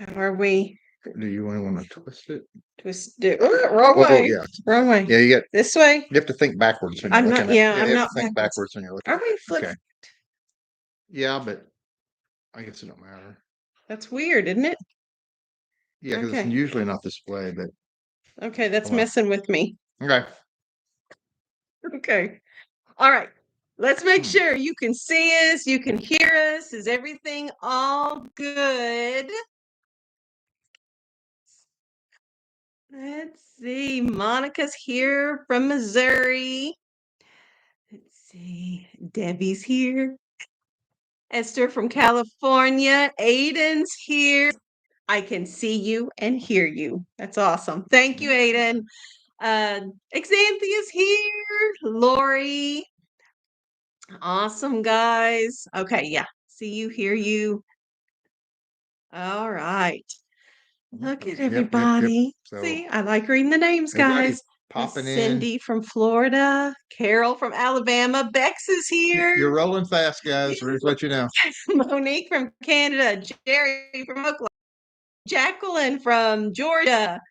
How are we? Do you want to twist it? Wrong way. Yeah. Wrong way. Yeah, you This way. have to think backwards when you're I'm looking not. at Yeah, you I'm have not to think backwards when you're looking. Are we flip? Okay. Yeah, but I guess it don't matter. That's weird, isn't it? Yeah, because it's Okay. usually not this way, but Okay, that's well. messing with me. Okay. Okay. All right. Let's make sure you can see us, you can hear us. Is everything all good? Let's see. Monica's here from Missouri. Let's see. Debbie's here. Esther from California. Aiden's here. I can see you and hear you. That's awesome. Thank you, Aiden. Xanthia's here. Lori. Awesome, guys. Okay, yeah. See you, hear you. All right. Look at everybody. So see, I like reading the names, guys. Popping Cindy from Florida, Carol from Alabama, Bex is here. You're rolling fast, guys. We'll just let you know. Monique from Canada, Jerry from Oklahoma, Jacqueline from Georgia.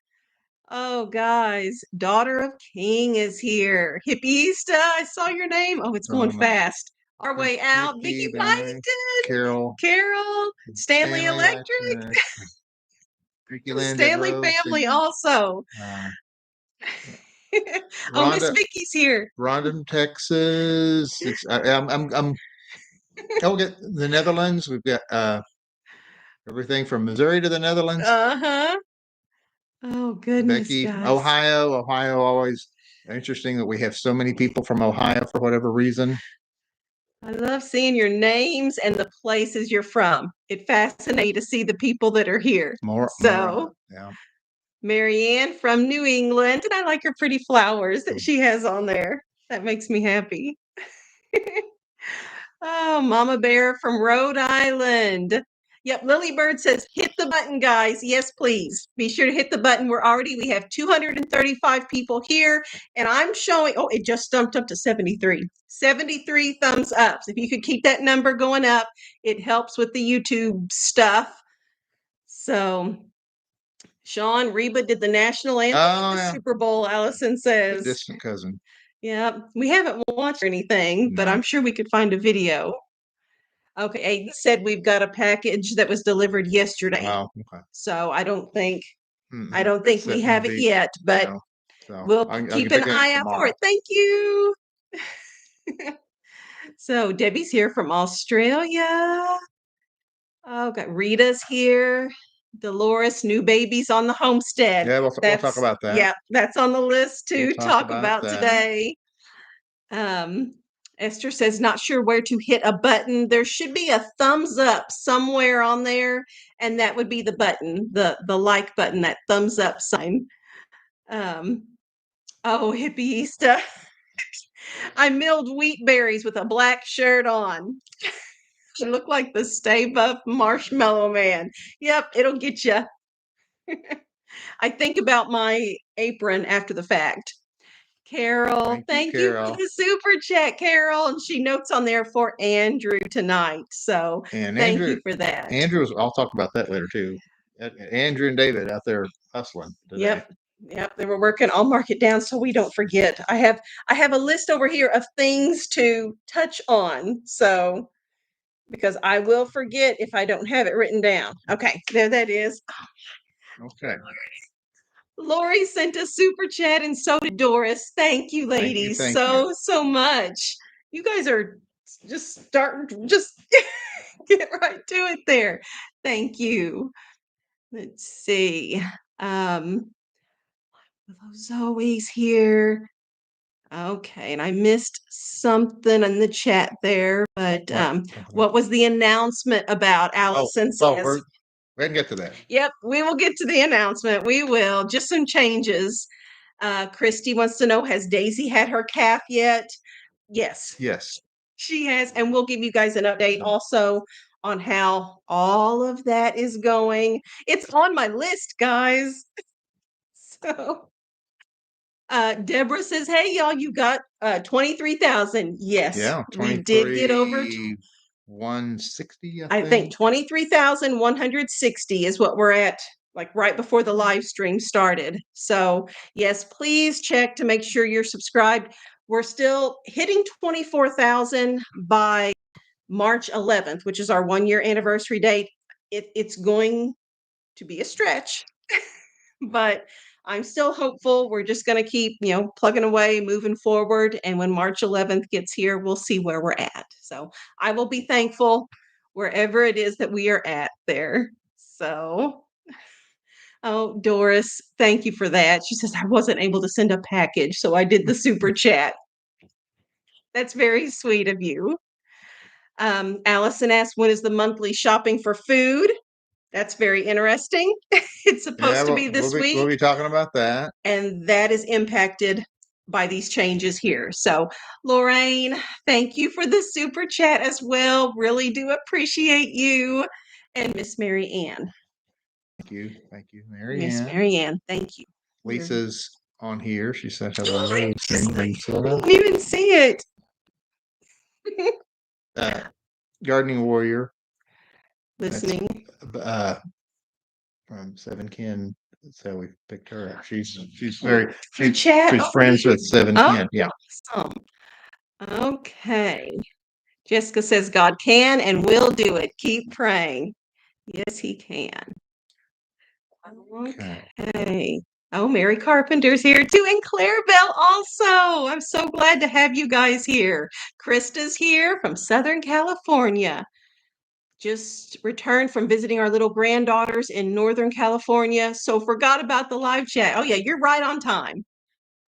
Oh, guys, Daughter of King is here. Hippieista, I saw your name. Oh, it's going fast. Our way out, Vicky Byington, Carol, Stanley Electric, Stanley family also. Oh, Miss Vicky's here. Rondon, Texas. I'm okay. The Netherlands. We've got everything from Missouri to the Netherlands. Oh goodness, Becky, guys. Ohio. Always interesting that we have so many people from Ohio for whatever reason. I love seeing your names and the places you're from. It fascinates me to see the people that are here. Yeah. Marianne from New England, and I like her pretty flowers that she has on there. That makes me happy. Oh, Mama Bear from Rhode Island. Yep, Lily Bird says, hit the button, guys. Yes, please. Be sure to hit the button. We have 235 people here, and I'm showing, oh, it just jumped up to 73. 73 thumbs up. So if you could keep that number going up, it helps with the YouTube stuff. So, Shawn, Reba did the national anthem at the Super Bowl, Allison says. A distant cousin. Yeah, we haven't watched anything, but I'm sure we could find a video. Okay, Aiden said we've got a package that was delivered yesterday. Oh, okay. So I don't think we have it yet, but we'll keep an eye out for it. Thank you. So Debbie's here from Australia. Okay, Rita's here. Dolores, new babies on the homestead. Yeah, we'll talk about that. Yeah, that's on the list to talk about today. Esther says, not sure where to hit a button. There should be a thumbs up somewhere on there, and that would be the button, the like button, that thumbs up sign. Oh, Hippieista. I milled wheat berries with a black shirt on. You look like the Stay Buff Marshmallow Man. Yep, it'll get you. I think about my apron after the fact. Carol, thank you for the super chat, Carol. And she notes on there for Andrew tonight. So thank you for that. Andrew's, I'll talk about that later too. Andrew and David out there hustling today. Yep. They were working. I'll mark it down so we don't forget. I have a list over here of things to touch on. So because I will forget if I don't have it written down. Okay, there that is. Okay. Lori sent a super chat, and so did Doris. Thank you, ladies, thank you. so much. You guys are just starting to just get right to it there. Thank you. Let's see. Zoe's here. Okay, and I missed something in the chat there, but what was the announcement about? Allison says. We can get to that. Yep, we will get to the announcement. We will. Just some changes. Christy wants to know, has Daisy had her calf yet? Yes. She has, and we'll give you guys an update also on how all of that is going. It's on my list, guys. So Deborah says, hey, y'all, you got 23,000. Yes, we did get over 160, I think 23,160 is what we're at, like right before the live stream started. So, yes, please check to make sure you're subscribed. We're still hitting 24,000 by March 11th, which is our 1 year anniversary date. It's going to be a stretch, but I'm still hopeful. We're just going to keep, plugging away, moving forward. And when March 11th gets here, we'll see where we're at. So I will be thankful wherever it is that we are at there. So, oh, Doris, thank you for that. She says, I wasn't able to send a package, so I did the super chat. That's very sweet of you. Allison asked, when is the monthly shopping for food? That's very interesting. It's supposed to be this week. We'll be talking about that. And that is impacted by these changes here. So, Lorraine, thank you for the super chat as well. Really do appreciate you. And Miss Mary Ann. Thank you. Thank you, Mary Ann. Miss Mary Ann, thank you. Lisa's on here. She said hello. I didn't even see it. Gardening Warrior. Listening. From Seven Ken. So we picked her up. She's she's friends with Seven Ken. Yeah. Awesome. Okay. Jessica says God can and will do it. Keep praying. Yes, he can. Okay. Oh, Mary Carpenter's here too, and Clarabelle also. I'm so glad to have you guys here. Krista's here from Southern California. Just returned from visiting our little granddaughters in Northern California, so forgot about the live chat. Oh yeah, you're right on time.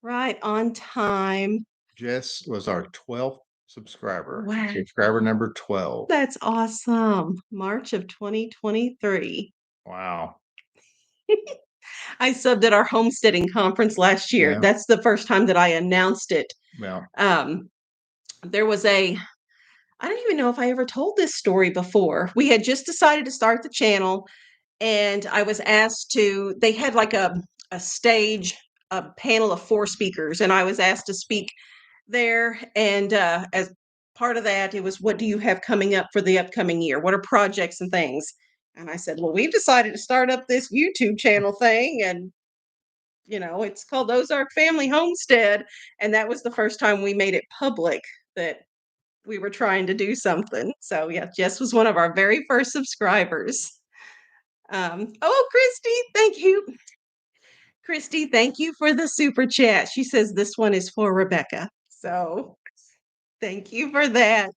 Right on time. Jess was our 12th subscriber. Wow. Subscriber number 12. That's awesome. March of 2023. Wow. I subbed at our homesteading conference last year. Yeah. That's the first time that I announced it. Well, there was I don't even know if I ever told this story before. We had just decided to start the channel, and I was asked to, they had like a stage, a panel of 4 speakers, and I was asked to speak there. And as part of that, it was, what do you have coming up for the upcoming year? What are projects and things? And I said, well, we've decided to start up this YouTube channel thing, and it's called Ozark Family Homestead. And that was the first time we made it public that we were trying to do something. So yeah, Jess was one of our very first subscribers. Oh, Christy, thank you. Christy, thank you for the super chat. She says this one is for Rebekah. So thank you for that.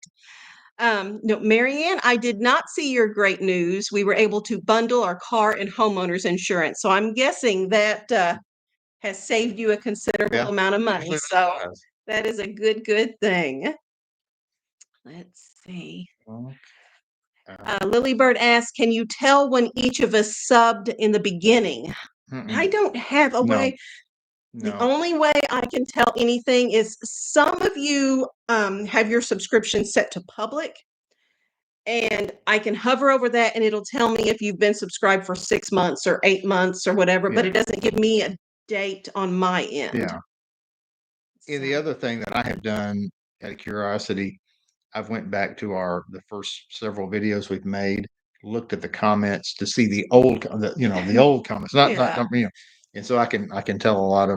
No, Marianne, I did not see your great news. We were able to bundle our car and homeowners insurance. So I'm guessing that has saved you a considerable amount of money. So that is a good thing. Let's see. Lilybird asks, can you tell when each of us subbed in the beginning? I don't have a way. No. The only way I can tell anything is some of you have your subscription set to public, and I can hover over that and it'll tell me if you've been subscribed for 6 months or 8 months or whatever, but it doesn't give me a date on my end. Yeah. And the other thing that I have done out of curiosity, I've went back to the first several videos we've made, looked at the comments to see the old comments, not, and so I can tell a lot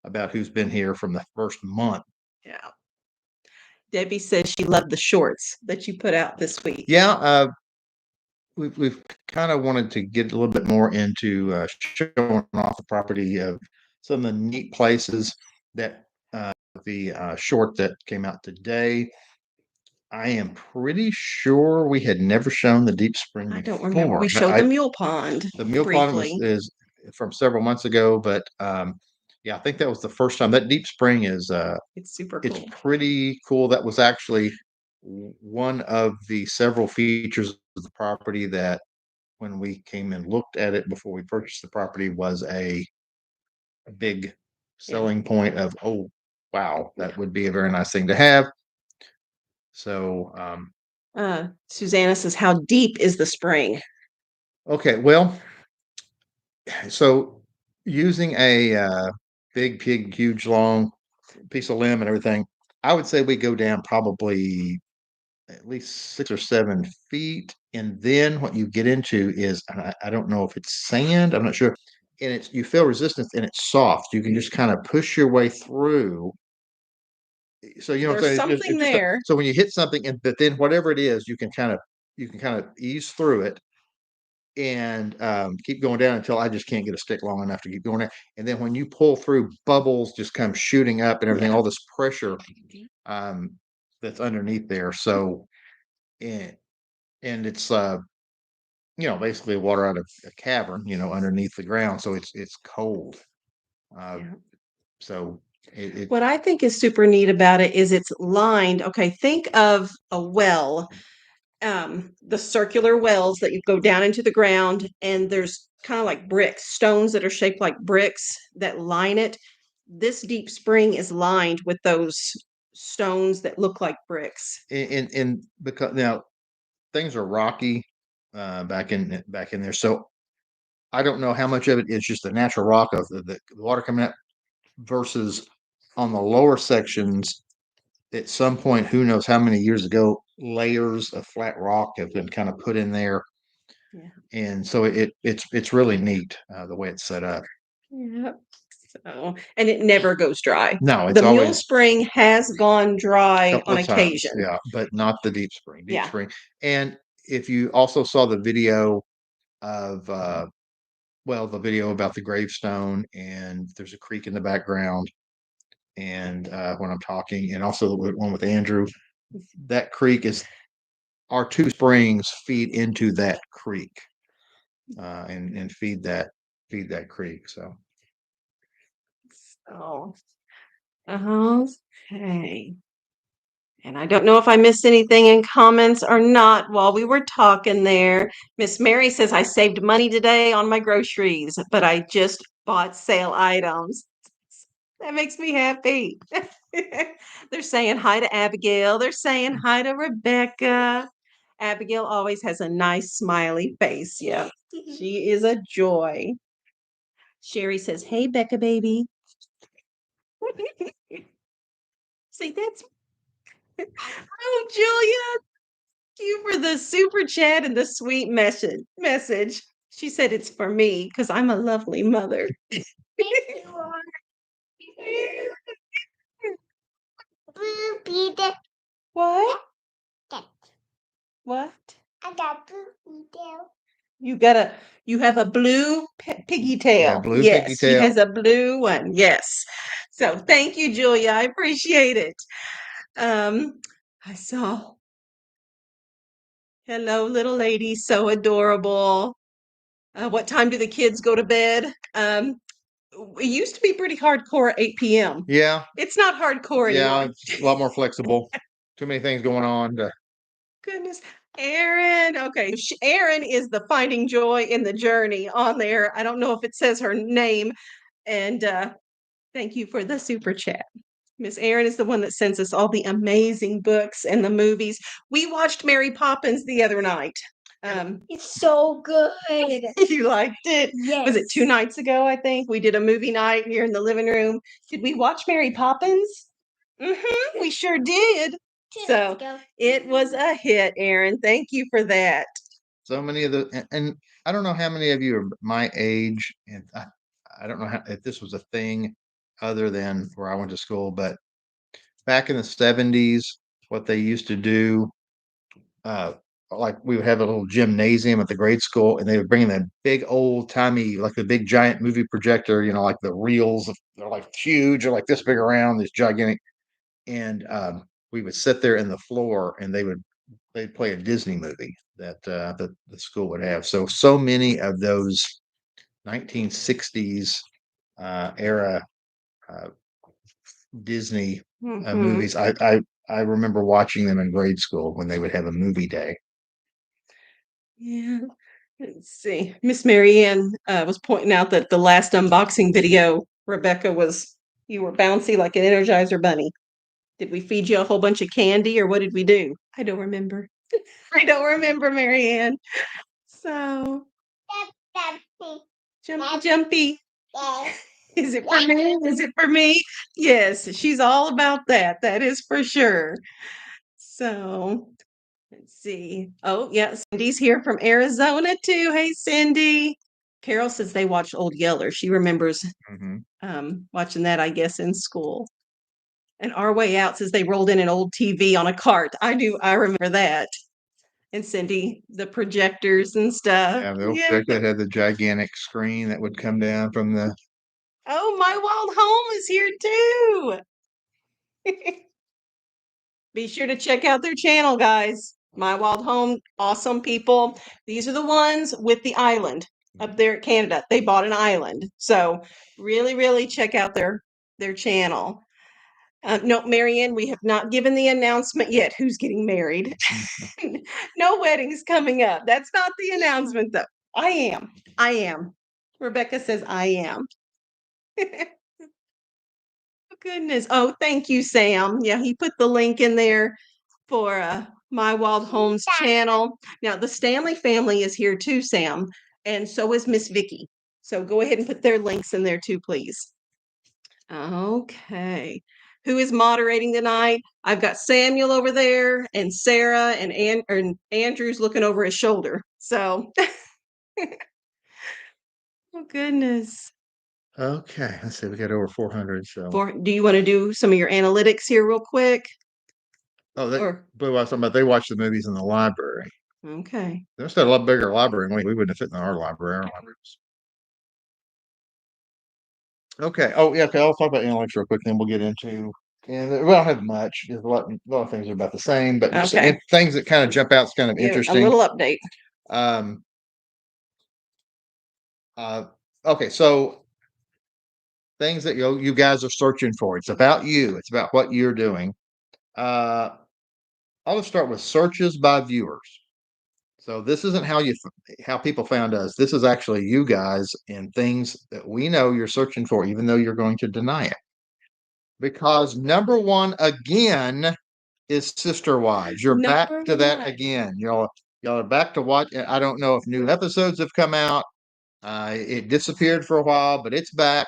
about who's been here from the first month. Yeah. Debbie says she loved the shorts that you put out this week. Yeah. We've kind of wanted to get a little bit more into showing off the property of some of the neat places that the short that came out today. I am pretty sure we had never shown the deep spring before. I don't remember. We showed the mule pond. The mule pond is from several months ago, but yeah, I think that was the first time. That deep spring is it's super cool. It's pretty cool. That was actually one of the several features of the property that, when we came and looked at it before we purchased the property, was a big selling point of, oh wow, that would be a very nice thing to have. So Susanna says, how deep is the spring? Okay, well, so using a big, huge, long piece of limb and everything, I would say we go down probably at least 6 or 7 feet. And then what you get into is, I don't know if it's sand, I'm not sure. And you feel resistance and it's soft. You can just kind of push your way through. So you know what I'm There's saying? something It's just there. so when you hit something, and but then whatever it is, you can kind of ease through it and keep going down until I just can't get a stick long enough to keep going down. And then when you pull through, bubbles just come shooting up and everything, Yeah. all this pressure um, that's underneath there. So and it's basically water out of a cavern, underneath the ground. So it's cold. Uh, Yeah. so it What I think is super neat about it is it's lined. Okay, think of a well, the circular wells that you go down into the ground, and there's kind of like bricks, stones that are shaped like bricks that line it. This deep spring is lined with those stones that look like bricks. in because now things are rocky back in there. So I don't know how much of it is just the natural rock of the water coming out versus on the lower sections. At some point, who knows how many years ago, layers of flat rock have been kind of put in there, Yeah. and so it's really neat the way it's set up. Yeah. So, and it never goes dry. No, it's The Mule always Spring has gone a dry couple on of times, occasion. yeah, but not the Deep Spring. Deep Yeah. Spring, and if you also saw the video of the video about the gravestone, and there's a creek in the background, and when I'm talking, and also the one with Andrew, that creek is our two springs feed into that creek, and feed that creek. So So, okay. And I don't know if I missed anything in comments or not while we were talking there. Miss Mary says, I saved money today on my groceries, but I just bought sale items. That makes me happy. They're saying hi to Abigail. They're saying hi to Rebekah. Abigail always has a nice smiley face. Yeah, she is a joy. Sherry says, hey, Becca baby. See, that's oh, Julia. You for the super chat and the sweet message. She said it's for me because I'm a lovely mother. What? What? You got a you have a blue piggy yeah, tail. blue piggy Yes, she tail. has a blue one. Yes. So thank you, Julia. I appreciate it. I saw hello, little lady, so adorable. What time do the kids go to bed? It used to be pretty hardcore at 8 p.m. Yeah, It's not hardcore yeah, anymore. it's a lot more flexible. Too many things going on. Goodness. Erin. Okay. Erin is the finding joy in the journey on there. I don't know if it says her name. And thank you for the super chat. Miss Erin is the one that sends us all the amazing books and the movies. We watched Mary Poppins the other night. It's so good. You liked it? Yes. Was it 2 nights ago? I think we did a movie night here in the living room. Did we watch Mary Poppins? We sure did. So it was a hit, Erin. Thank you for that. So many of and I don't know how many of you are my age, and I don't know if this was a thing other than where I went to school, but back in the 70s, what they used to do, uh, like we would have a little gymnasium at the grade school, and they would bring in that big old timey, like the big giant movie projector, like the reels, they're like huge, or like this big around, this gigantic, and we would sit there in the floor, and they'd play a Disney movie that that the school would have. So many of those 1960s era uh, Disney Mhm. movies. I remember watching them in grade school when they would have a movie day. Yeah. Let's see. Miss Marianne was pointing out that the last unboxing video, Rebekah, was you were bouncy like an Energizer bunny. Did we feed you a whole bunch of candy or what did we do? I don't remember. I don't remember, Marianne. So jumpy, jumpy. Is it for me? Is it for me? Yes, she's all about that. That is for sure. So Let's see. Oh, yeah, Cindy's here from Arizona too. Hey, Cindy. Carol says they watched Old Yeller. She remembers watching that, I guess, in school. And Our Way Out says they rolled in an old TV on a cart. I do. I remember that. And Cindy, the projectors and stuff. Yeah, the old projector had the gigantic screen that would come down from the. Oh, My Wild Home is here too. Be sure to check out their channel, guys. My Wild Home, awesome people. These are the ones with the island up there at Canada. They bought an island. So really, really check out their channel. No, Marianne, we have not given the announcement yet who's getting married. No weddings coming up. That's not the announcement, though. I am. I am. Rebekah says I am. Goodness. Oh, thank you, Sam. Yeah, he put the link in there for My Wild Homes channel. Now, the Stanley family is here too, Sam, and so is Miss Vicky. So go ahead and put their links in there too, please. Okay. Who is moderating tonight? I've got Samuel over there and Sarah and Andrew's looking over his shoulder. So, oh goodness. Okay, let's see. We got over 400. So. Do you want to do some of your analytics here real quick? Oh, but I was talking about they watch the movies in the library. Okay. There's a lot bigger library, and we wouldn't have fit in our library. Our libraries. Okay. Oh, yeah. Okay. I'll talk about analytics real quick, then we'll get into. And we don't have much. There's a lot of things are about the same, but things that kind of jump out is kind of interesting. A little update. Okay. So things that you guys are searching for. It's about you. It's about what you're doing. I'll just start with searches by viewers. So this isn't how people found us. This is actually you guys and things that we know you're searching for, even though you're going to deny it. Because number one again is Sister Wives. You're back to that again. Y'all are back to watch. I don't know if new episodes have come out. It disappeared for a while, but it's back.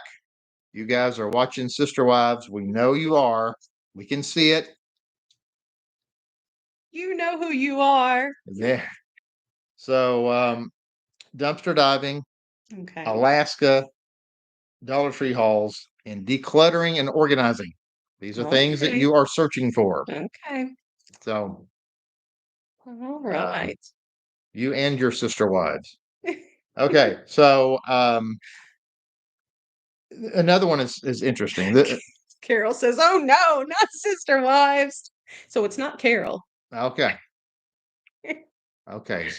You guys are watching Sister Wives. We know you are. We can see it. You know who you are. Yeah. So dumpster diving, Alaska, Dollar Tree hauls, and decluttering and organizing. These are things that you are searching for. Okay. So, all right. You and your sister wives. Okay. So, another one is interesting. Carol says, "Oh no, not sister wives." So it's not Carol. Okay. Okay.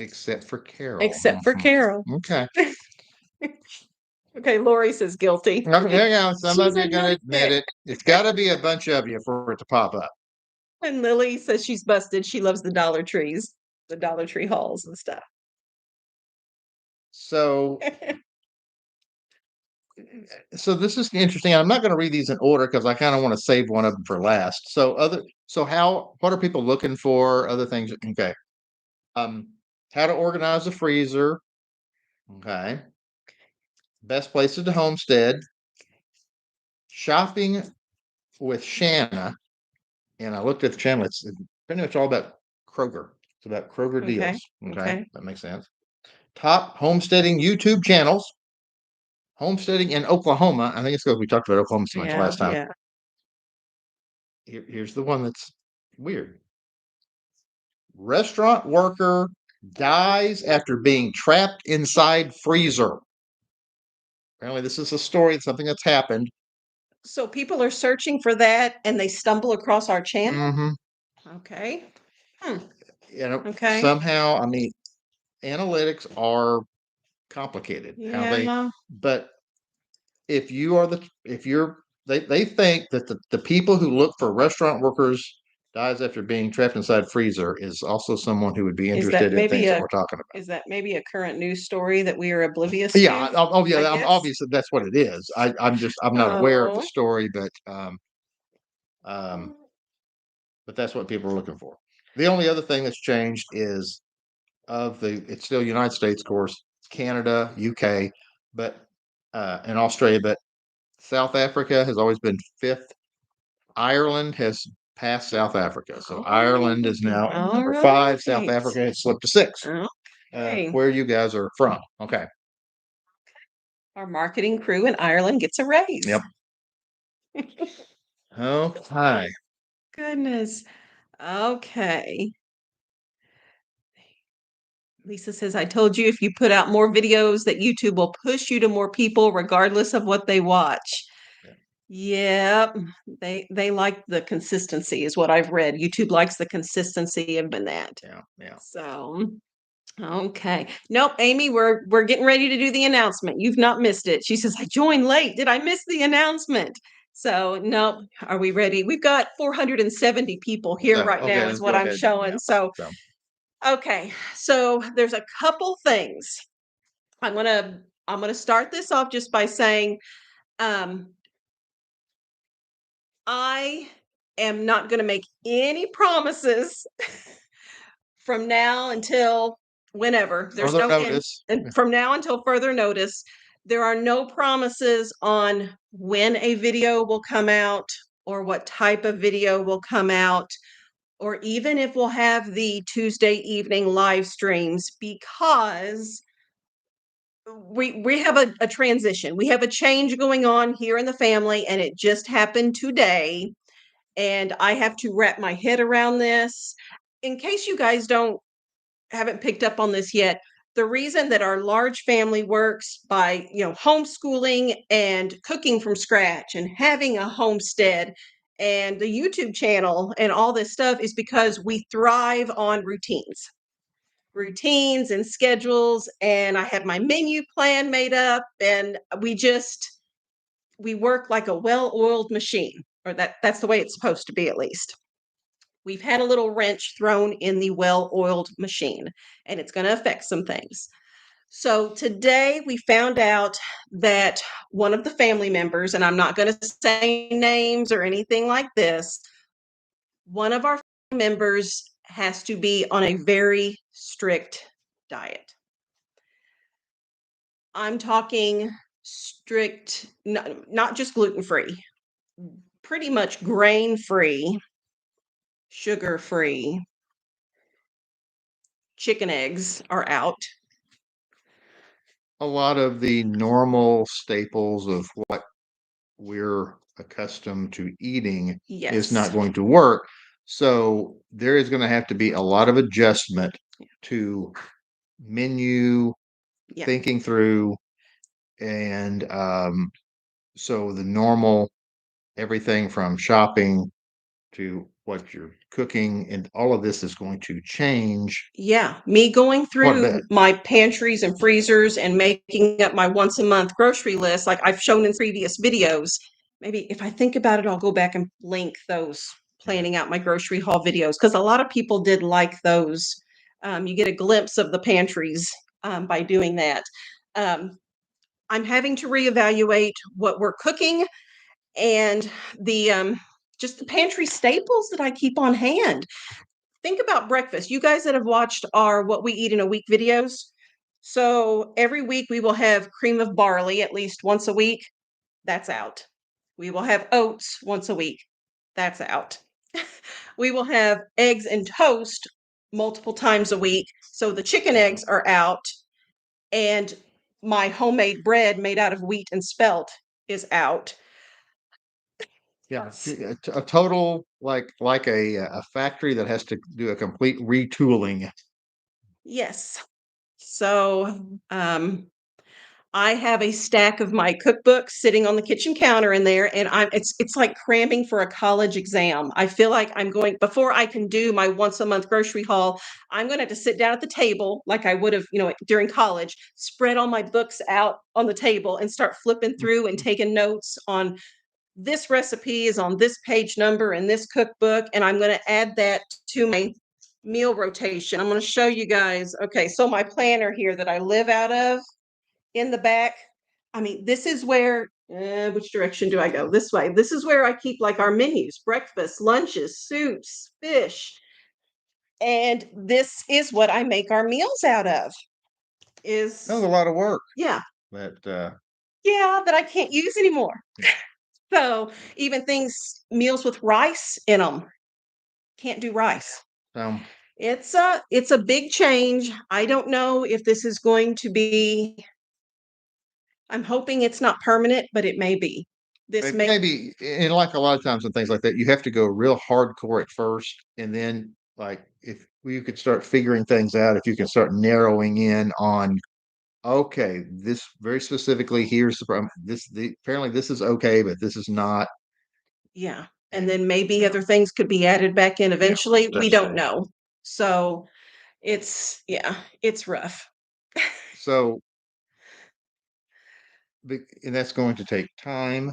Except for Carol. Except for Carol. Okay. Okay, Lori says guilty. Okay, yeah, some of you are gonna admit it. It's got to be a bunch of you for it to pop up. And Lily says she's busted. She loves the Dollar Trees, the Dollar Tree hauls and stuff. So, this is interesting. I'm not going to read these in order because I kind of want to save one of them for last. What are people looking for? Other things. Okay. How to organize a freezer. Okay. Best places to homestead. Shopping with Shanna. And I looked at the channel. It's pretty much all about Kroger. It's about Kroger deals. Okay. That makes sense. Top homesteading YouTube channels. Homesteading in Oklahoma. I think it's because we talked about Oklahoma so much last time. Here's the one that's weird. Restaurant worker dies after being trapped inside freezer. Apparently, this is a story, something that's happened. So people are searching for that and they stumble across our channel? Mm-hmm. Okay. Somehow, I mean, analytics are complicated. Yeah. But if they think that the people who look for restaurant workers dies after being trapped inside freezer is also someone who would be interested in things that we're talking about. Is that maybe a current news story that we are oblivious to? Yeah. I'm obvious that that's what it is. I'm not aware of the story, but that's what people are looking for. The only other thing that's changed is it's still United States, of course, Canada, UK, and Australia, but South Africa has always been fifth. Ireland has past South Africa. So Oh, Ireland is now all number 5. South right. Africa has slipped to 6. Okay. Where you guys are from? Okay. Our marketing crew in Ireland gets a raise. Yep. Okay. Goodness. Okay. Lisa says, I told you if you put out more videos that YouTube will push you to more people regardless of what they watch. Yep. They like the consistency is what I've read. YouTube likes the consistency of that. Yeah. So okay. Nope, Amy, we're getting ready to do the announcement. You've not missed it. She says, I joined late. Did I miss the announcement? So nope. Are we ready? We've got 470 people here right Okay, now let's is what go I'm ahead. showing. Yeah. So So, okay. So there's a couple things. I'm gonna start this off just by saying I am not gonna make any promises from now until whenever. There's further no end. notice. And from now until further notice, there are no promises on when a video will come out or what type of video will come out or even if we'll have the Tuesday evening live streams because we have a transition. We have a change going on here in the family and it just happened today and I have to wrap my head around this. In case you guys haven't picked up on this yet, the reason that our large family works by, homeschooling and cooking from scratch and having a homestead and the YouTube channel and all this stuff is because we thrive on routines and schedules. And I have my menu plan made up and we work like a well-oiled machine, or that's the way it's supposed to be at least. We've had a little wrench thrown in the well-oiled machine, and it's going to affect some things. So today we found out that one of the family members, and I'm not going to say names or anything like this, one of our members has to be on a very strict diet. I'm talking strict, not just gluten-free, pretty much grain-free, sugar-free. Chicken eggs are out. A lot of the normal staples of what we're accustomed to eating is not going to work. So there is going to have to be a lot of adjustment to menu thinking through and so the normal everything from shopping to what you're cooking and all of this is going to change. Yeah, me going through my pantries and freezers and making up my once a month grocery list like I've shown in previous videos. Maybe if I think about it, I'll go back and link those planning out my grocery haul videos because a lot of people did like those. You get a glimpse of the pantries by doing that. I'm having to reevaluate what we're cooking and the just the pantry staples that I keep on hand. Think about breakfast. You guys that have watched our What We Eat in a Week videos. So every week we will have cream of barley at least once a week. That's out. We will have oats once a week. That's out. We will have eggs and toast multiple times a week. So the chicken eggs are out. And my homemade bread made out of wheat and spelt is out. Yeah, a total like a factory that has to do a complete retooling. Yes. So I have a stack of my cookbooks sitting on the kitchen counter in there, and it's like cramming for a college exam. I feel like I'm going before I can do my once a month grocery haul. I'm going to have to sit down at the table like I would have, during college, spread all my books out on the table and start flipping through and taking notes on this recipe is on this page number in this cookbook, and I'm going to add that to my meal rotation. I'm going to show you guys. Okay, so my planner here that I live out of in the back. I mean, this is where, which direction do I go? This way. This is where I keep like our menus, breakfast, lunches, soups, fish. And this is what I make our meals out of. That was a lot of work. Yeah. That I can't use anymore. So even meals with rice in them can't do rice. So It's a big change. I don't know if this is going to be, I'm hoping it's not permanent, but it may be. This may maybe, and like a lot of times and things like that, you have to go real hardcore at first, and then like if you could start figuring things out, if you can start narrowing in on, okay, this very specifically, here's the problem. Apparently this is okay, but this is not. Yeah. And then maybe other things could be added back in eventually. We don't know. So it's rough. So, and that's going to take time,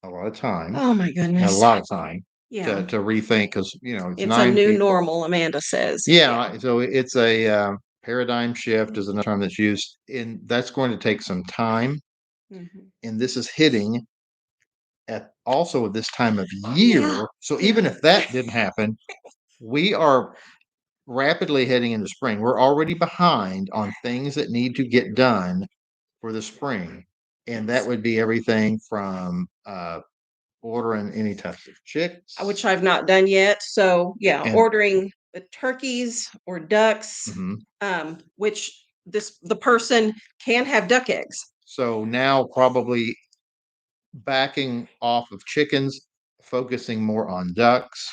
a lot of time, Oh my a goodness. lot of time Yeah. to rethink, because it's It's a nine new people. normal, Amanda says. Yeah, so it's a paradigm shift is another term that's used, and that's going to take some time. Mhm. And this is hitting at also at this time of year. Yeah. So even if that didn't happen, we are rapidly heading into spring. We're already behind on things that need to get done for the spring. And that would be everything from ordering any types of chicks, Which I've not done yet. So yeah, and ordering the turkeys or ducks, which the person can have duck eggs. so now probably backing off of chickens, focusing more on ducks,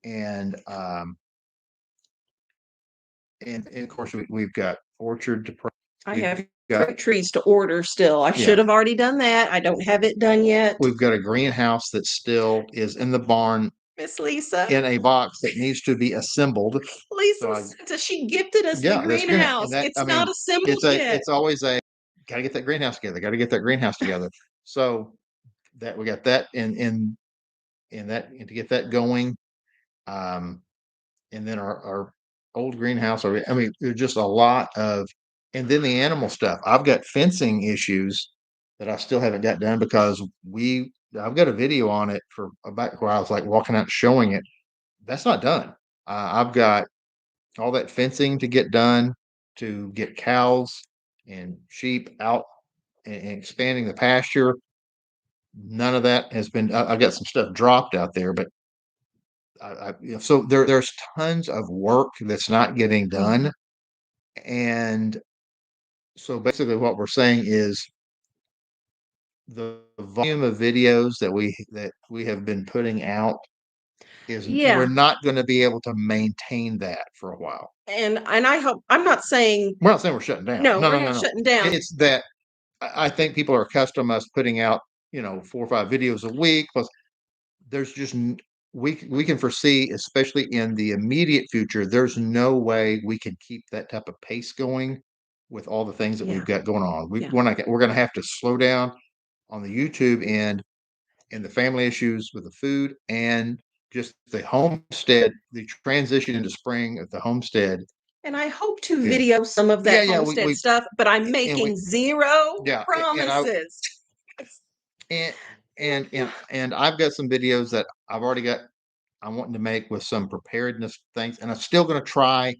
and and of course we've got orchard to I we've have got fruit trees to order still. I should have already done that. I don't have it done yet. we've got a greenhouse that still is in the barn Miss Lisa. in a box that needs to be assembled. Lisa, she gifted us the Yeah, that's greenhouse. that, It's I mean, not assembled yet. it's always a gotta get that greenhouse together, gotta get that greenhouse together. So that we got that in that, and to get that going. Um, and then our old greenhouse, I mean, there's just a lot of, and then the animal stuff. I've got fencing issues that I still haven't got done because I've got a video on it for about where I was like walking out showing it. That's not done. I've got all that fencing to get done to get cows and sheep out, and expanding the pasture. None of that has been. I've got some stuff dropped out there, but so there's tons of work that's not getting done. And so basically what we're saying is the volume of videos that we have been putting out is we're not going to be able to maintain that for a while. And I hope, I'm not saying We're not saying we're shutting down. No, we're not shutting down. It's that I think people are accustomed to us putting out 4 or 5 videos a week. Plus, there's just we can foresee, especially in the immediate future, there's no way we can keep that type of pace going with all the things that we've got going on. We're going to have to slow down on the YouTube end, and the family issues with the food, and just the homestead, the transition into spring at the homestead. And I hope to video some of that homestead stuff, but I'm making zero promises. And I've got some videos that I've already got I'm wanting to make with some preparedness things, and I'm still going to try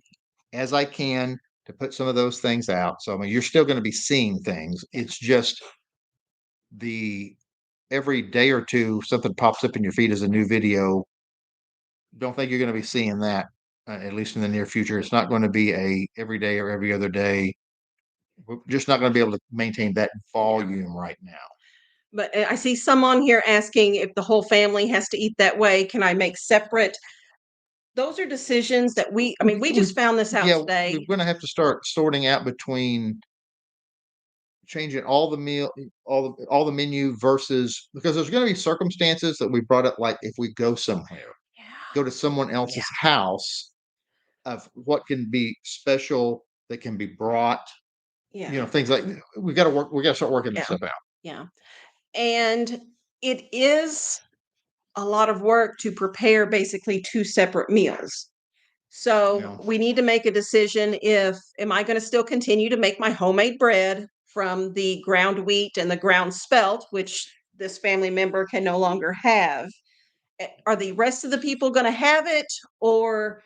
as I can to put some of those things out. So I mean, you're still going to be seeing things. It's just the every day or two something pops up in your feed as a new video. Don't think you're going to be seeing that, at least in the near future. It's not going to be a every day or every other day. We're just not going to be able to maintain that volume right now. But I see some on here asking if the whole family has to eat that way. Can I make separate? Those are decisions that we just found this out today. We're going to have to start sorting out between changing all the meal, all the menu versus, because there's going to be circumstances that we brought up, like if we go somewhere, go to someone else's house, of what can be special that can be brought, things like we got to start working this stuff out. Yeah. And it is a lot of work to prepare basically 2 separate meals. So we need to make a decision am I going to still continue to make my homemade bread from the ground wheat and the ground spelt, which this family member can no longer have? Are the rest of the people going to have it, or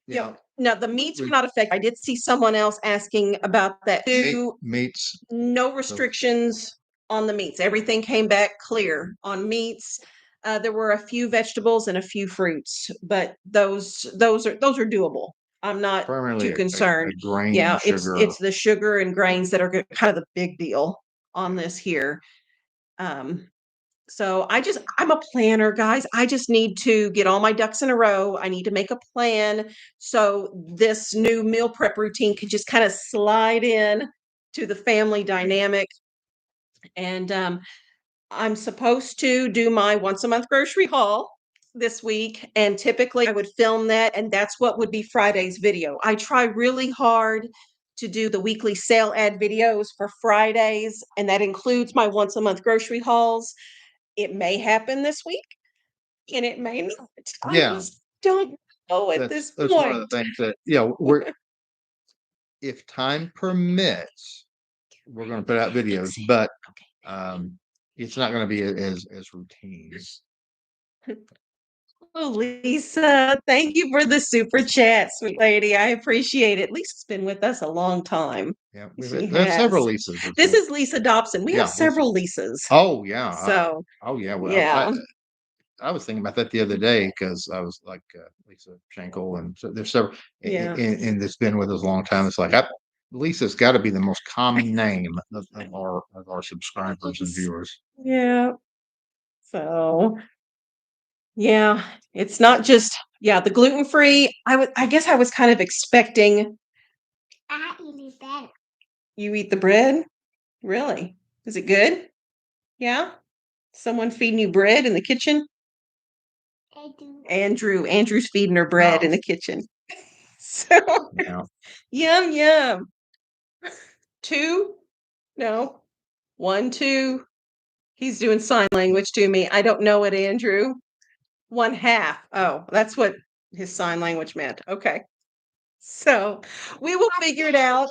no, the meats were not affected. I did see someone else asking about that too. Meats. No restrictions on the meats. Everything came back clear on meats. There were a few vegetables and a few fruits, but those are doable. I'm not Primarily too a concerned. grain Yeah, and sugar. it's the sugar and grains that are kind of the big deal on this here. Um, so I'm a planner, guys. I just need to get all my ducks in a row. I need to make a plan so this new meal prep routine could just kind of slide in to the family dynamic. And I'm supposed to do my once a month grocery haul this week. And typically I would film that, and that's what would be Friday's video. I try really hard to do the weekly sale ad videos for Fridays, and that includes my once a month grocery hauls. It may happen this week and it may not. I Yeah, just don't know at this that's one of the point. things that if time permits, we're going to put out videos, but it's not going to be as routine. Oh, Lisa, thank you for the super chat, sweet lady. I appreciate it. Lisa's been with us a long time. Yeah, She we have several has. Lisas. This is Lisa Dobson. We have Yeah, Lisa. several Lisas. Oh yeah. So, Oh yeah. Well, yeah. I was thinking about that the other day because I was like Lisa Schenkel, and so there's several, Yeah. and it's been with us a long time. It's like Lisa's got to be the most common name of our subscribers and viewers. Yeah. So, yeah, it's not just the gluten free. I guess I was kind of expecting. I eat better. You eat the bread? Really? Is it good? Yeah. Someone feeding you bread in the kitchen? I do. Andrew's feeding her bread in the kitchen. So Yeah. yum yum. 2? No. 1, 2. He's doing sign language to me. I don't know it, Andrew. 1/2. Oh, that's what his sign language meant. Okay. So we will figure it out.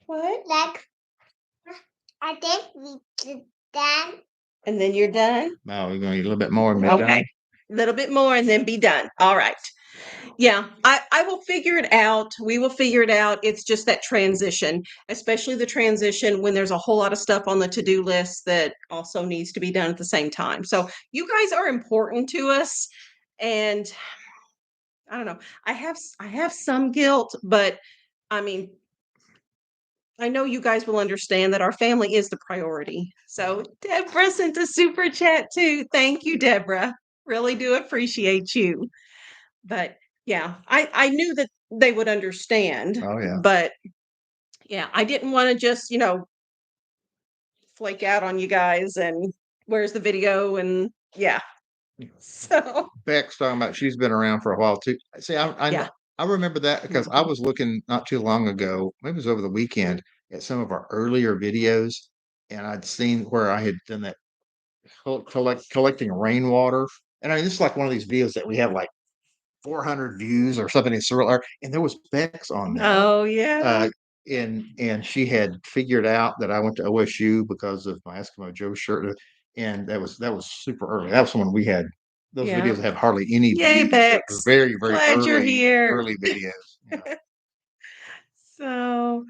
What? Like, I think we did done. And then you're done? Now we're going to eat a little bit more and be Okay. done. A little bit more and then be done. All right. Yeah, I will figure it out. We will figure it out. It's just that transition, especially the transition when there's a whole lot of stuff on the to-do list that also needs to be done at the same time. So you guys are important to us. And I don't know. I have some guilt, but I mean, I know you guys will understand that our family is the priority. So Deborah sent a super chat too. Thank you, Deborah. Really do appreciate you. But yeah, I knew that they would understand. Oh yeah. But yeah, I didn't want to just, flake out on you guys and where's the video and yeah. So Beck's talking about she's been around for a while too. See, yeah. I remember that because I was looking not too long ago, maybe it was over the weekend, at some of our earlier videos, and I'd seen where I had done that collecting rainwater. And I mean, this is like one of these videos that we have like 400 views or something. It's real, and there was Bex on there. Oh yeah. And she had figured out that I went to OSU because of my Eskimo Joe shirt, and that was super early. That was when we had those Yeah. videos have hardly any Yay, views. Bex. It was very Glad you're here. early videos. Yeah. So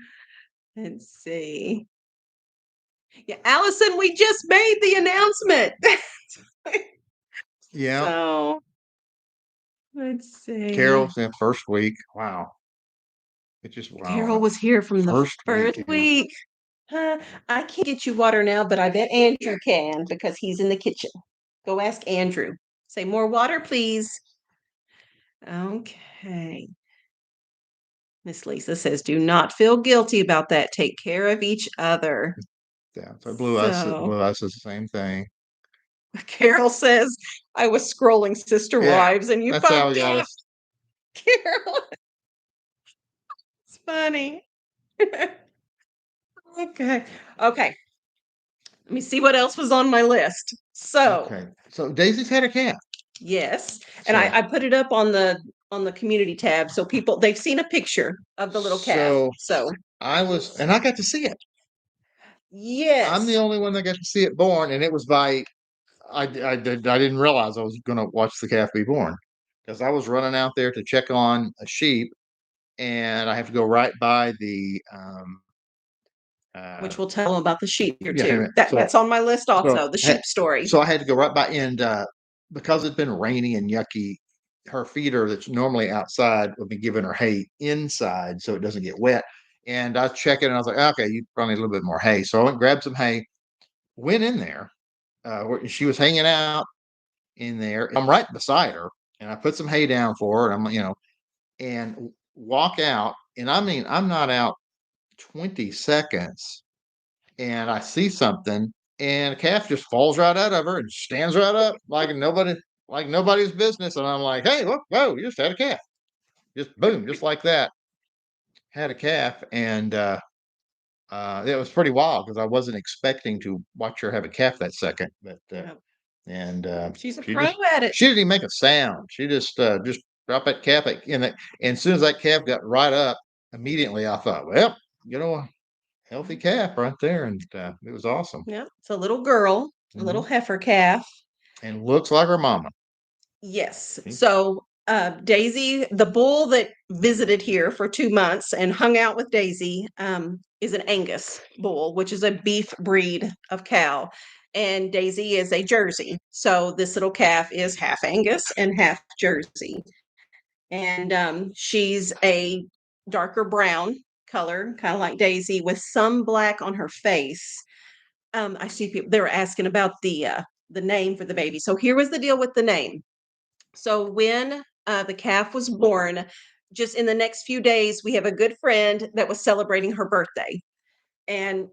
let's see. Yeah, Allison, we just made the announcement. Yeah. So let's see. Carol's in first week. Wow. It just wow. Carol was here from the first yeah. week. I can't get you water now, but I bet Andrew can because he's in the kitchen. Go ask Andrew. Say more water, please. Okay. Miss Lisa says, do not feel guilty about that. Take care of each other. Yeah. So Blue Us is the same thing. Carol says, I was scrolling Sister Wives and you that's how we popped got up. us. Carol. It's funny. Okay. Okay. Let me see what else was on my list. So Okay. So Daisy's had a cat. yes. And So- I put it up on the community tab so people they've seen a picture of the little cat. So I got to see it. yes. I'm the only one that got to see it born, and it was by I didn't realize I was going to watch the calf be born because I was running out there to check on a sheep, and I have to go right by the which will tell them about the sheep here yeah, too. That's on my list also, the sheep I story. So I had to go right by, and because it's been rainy and yucky, her feeder that's normally outside will be giving her hay inside so it doesn't get wet. And I was checking, and I was like, okay, you probably need a little bit more hay. So I went and grabbed some hay, went in there, where she was hanging out in there. I'm right beside her, and I put some hay down for her, and and walk out. And I mean, I'm not out 20 seconds, and I see something, and a calf just falls right out of her and stands right up like nobody's business. And I'm like, hey, whoa, you just had a calf. Just boom, just like that. Had a calf. And it was pretty wild because I wasn't expecting to watch her have a calf that second. But and she's a pro at it. She didn't even make a sound. She just dropped that calf, and as soon as that calf got right up, immediately I thought, well, a healthy calf right there, and it was awesome. Yeah, it's a little girl, a little heifer calf, and looks like her mama. Yes. So Daisy, the bull that visited here for 2 months and hung out with Daisy, is an Angus bull, which is a beef breed of cow. And Daisy is a Jersey. So this little calf is half Angus and half Jersey. And she's a darker brown color, kind of like Daisy, with some black on her face. I see people, they were asking about the name for the baby. So here was the deal with the name. So when the calf was born, just in the next few days, we have a good friend that was celebrating her birthday. And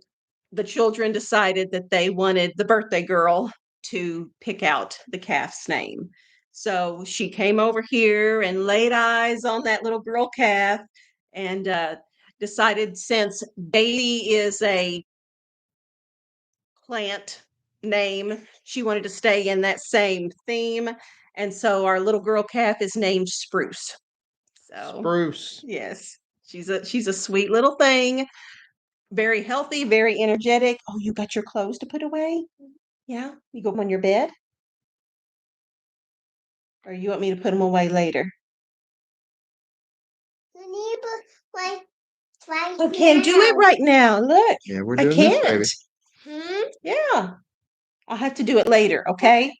the children decided that they wanted the birthday girl to pick out the calf's name. So she came over here and laid eyes on that little girl calf and decided, since Daisy is a plant name, she wanted to stay in that same theme. And so our little girl calf is named Spruce. So Spruce. yes, she's a sweet little thing. Very healthy, very energetic. Oh, you got your clothes to put away? Yeah, you go on your bed? Or you want me to put them away later? You need to like try. I can't do it right now. Look. Yeah, we're I doing this, can't. baby. Yeah. I'll have to do it later, okay?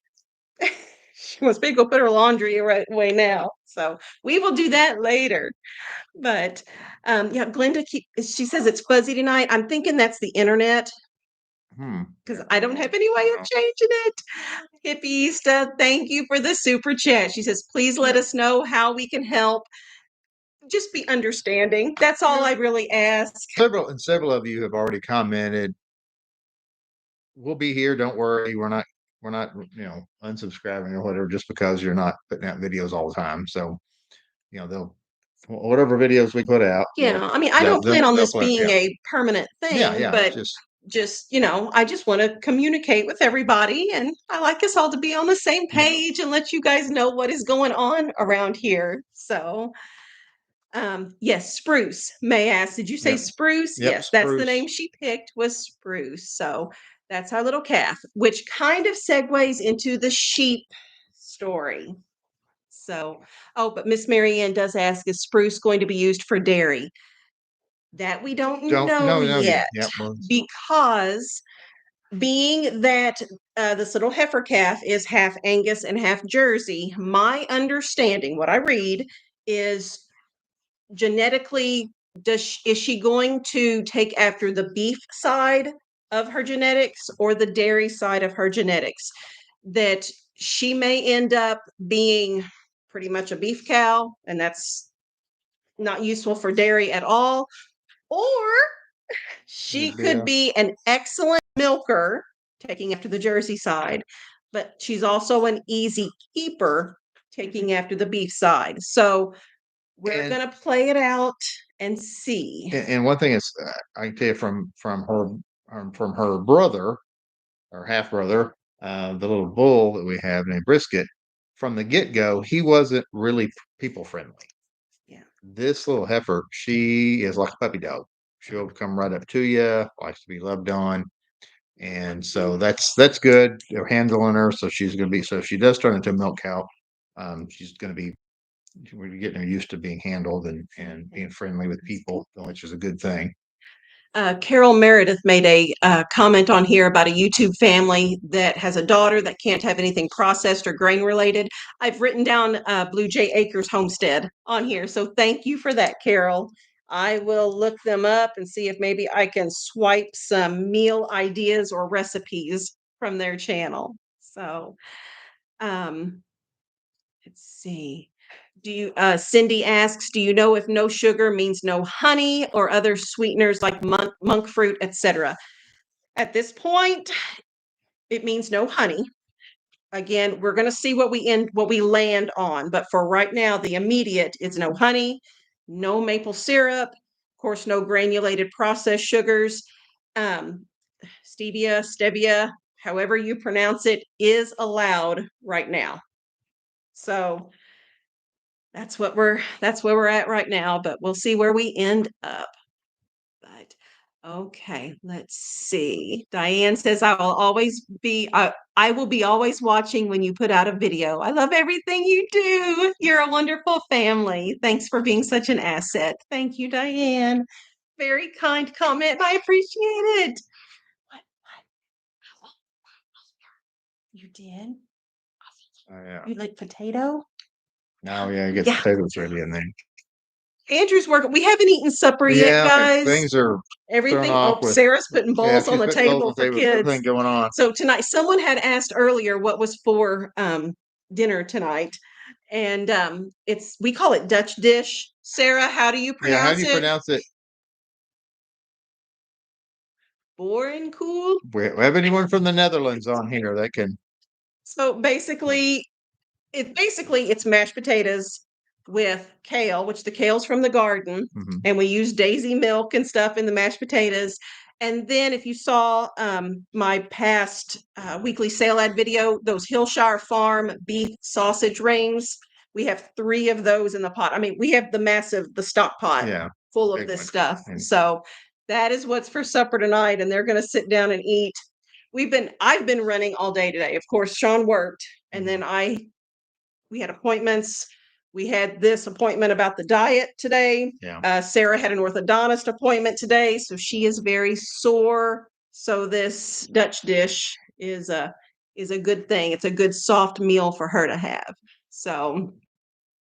She wants me to go put her laundry away now. So we will do that later. But yeah, Glenda, she says it's fuzzy tonight. I'm thinking that's the internet because I don't have any way of changing it. Hippieista, thank you for the super chat. She says, please let us know how we can help. Just be understanding. That's all I really ask. Several of you have already commented. We'll be here. Don't worry. We're not unsubscribing or whatever just because you're not putting out videos all the time. So, they'll whatever videos we put out. Yeah, I mean, I don't plan on this being a permanent thing, but just I just want to communicate with everybody, and I like us all to be on the same page and let you guys know what is going on around here. So yes, Spruce. May I ask, did you say Spruce? Yes, that's the name she picked, was Spruce. So that's our little calf, which kind of segues into the sheep story. So, but Miss Marianne does ask, is Spruce going to be used for dairy? That we don't know yet. Because being that this little heifer calf is half Angus and half Jersey, my understanding, what I read, is genetically, is she going to take after the beef side of her genetics or the dairy side of her genetics? That she may end up being pretty much a beef cow, and that's not useful for dairy at all, or she could be an excellent milker, taking after the Jersey side, but she's also an easy keeper, taking after the beef side. So we're going to play it out and see. And one thing is, I can tell you from her brother or half brother, the little bull that we have named Brisket, from the get go, he wasn't really people friendly. Yeah. This little heifer, she is like a puppy dog. She'll come right up to you, likes to be loved on. And so that's good. They're handling her. So she's going to be, so if she does turn into a milk cow, she's going to be, we're getting her used to being handled and being friendly with people, which is a good thing. Carol Meredith made a comment on here about a YouTube family that has a daughter that can't have anything processed or grain related. I've written down Blue Jay Acres Homestead on here. So thank you for that, Carol. I will look them up and see if maybe I can swipe some meal ideas or recipes from their channel. So let's see. Do you Cindy asks, do you know if no sugar means no honey or other sweeteners like monk fruit, etc.? At this point, it means no honey. Again, we're going to see what we land on, but for right now, the immediate is no honey, no maple syrup, of course, no granulated processed sugars. Stevia, however you pronounce it, is allowed right now. So that's where we're at right now, but we'll see where we end up. But okay, let's see. Diane says I will always be always watching when you put out a video. I love everything you do. You're a wonderful family. Thanks for being such an asset. Thank you, Diane. Very kind comment. I appreciate it. What? You did? Yeah. You like potato? Now, yeah, you get potatoes ready in there. Andrew's working. We haven't eaten supper yet, guys. Things are everything. off with, Sarah's putting bowls on the she's putting bowls table for table, kids. everything going on. So tonight, someone had asked earlier what was for dinner tonight, and we call it Dutch dish. Sarah, how do you pronounce it? Yeah, how do you pronounce it? Boerenkool. We have anyone from the Netherlands on here that can? So basically, it's mashed potatoes with kale, which the kale's from the garden, and we use daisy milk and stuff in the mashed potatoes. And then if you saw my past weekly sale ad video, those Hillshire Farm beef sausage rings, we have 3 of those in the pot. I mean, we have the stock pot full of this stuff. So that is what's for supper tonight, and they're going to sit down and eat. I've been running all day today. Of course, Shawn worked, and then we had appointments. We had this appointment about the diet today. Sarah had an orthodontist appointment today, so she is very sore. So this Dutch dish is a good thing. It's a good soft meal for her to have. So,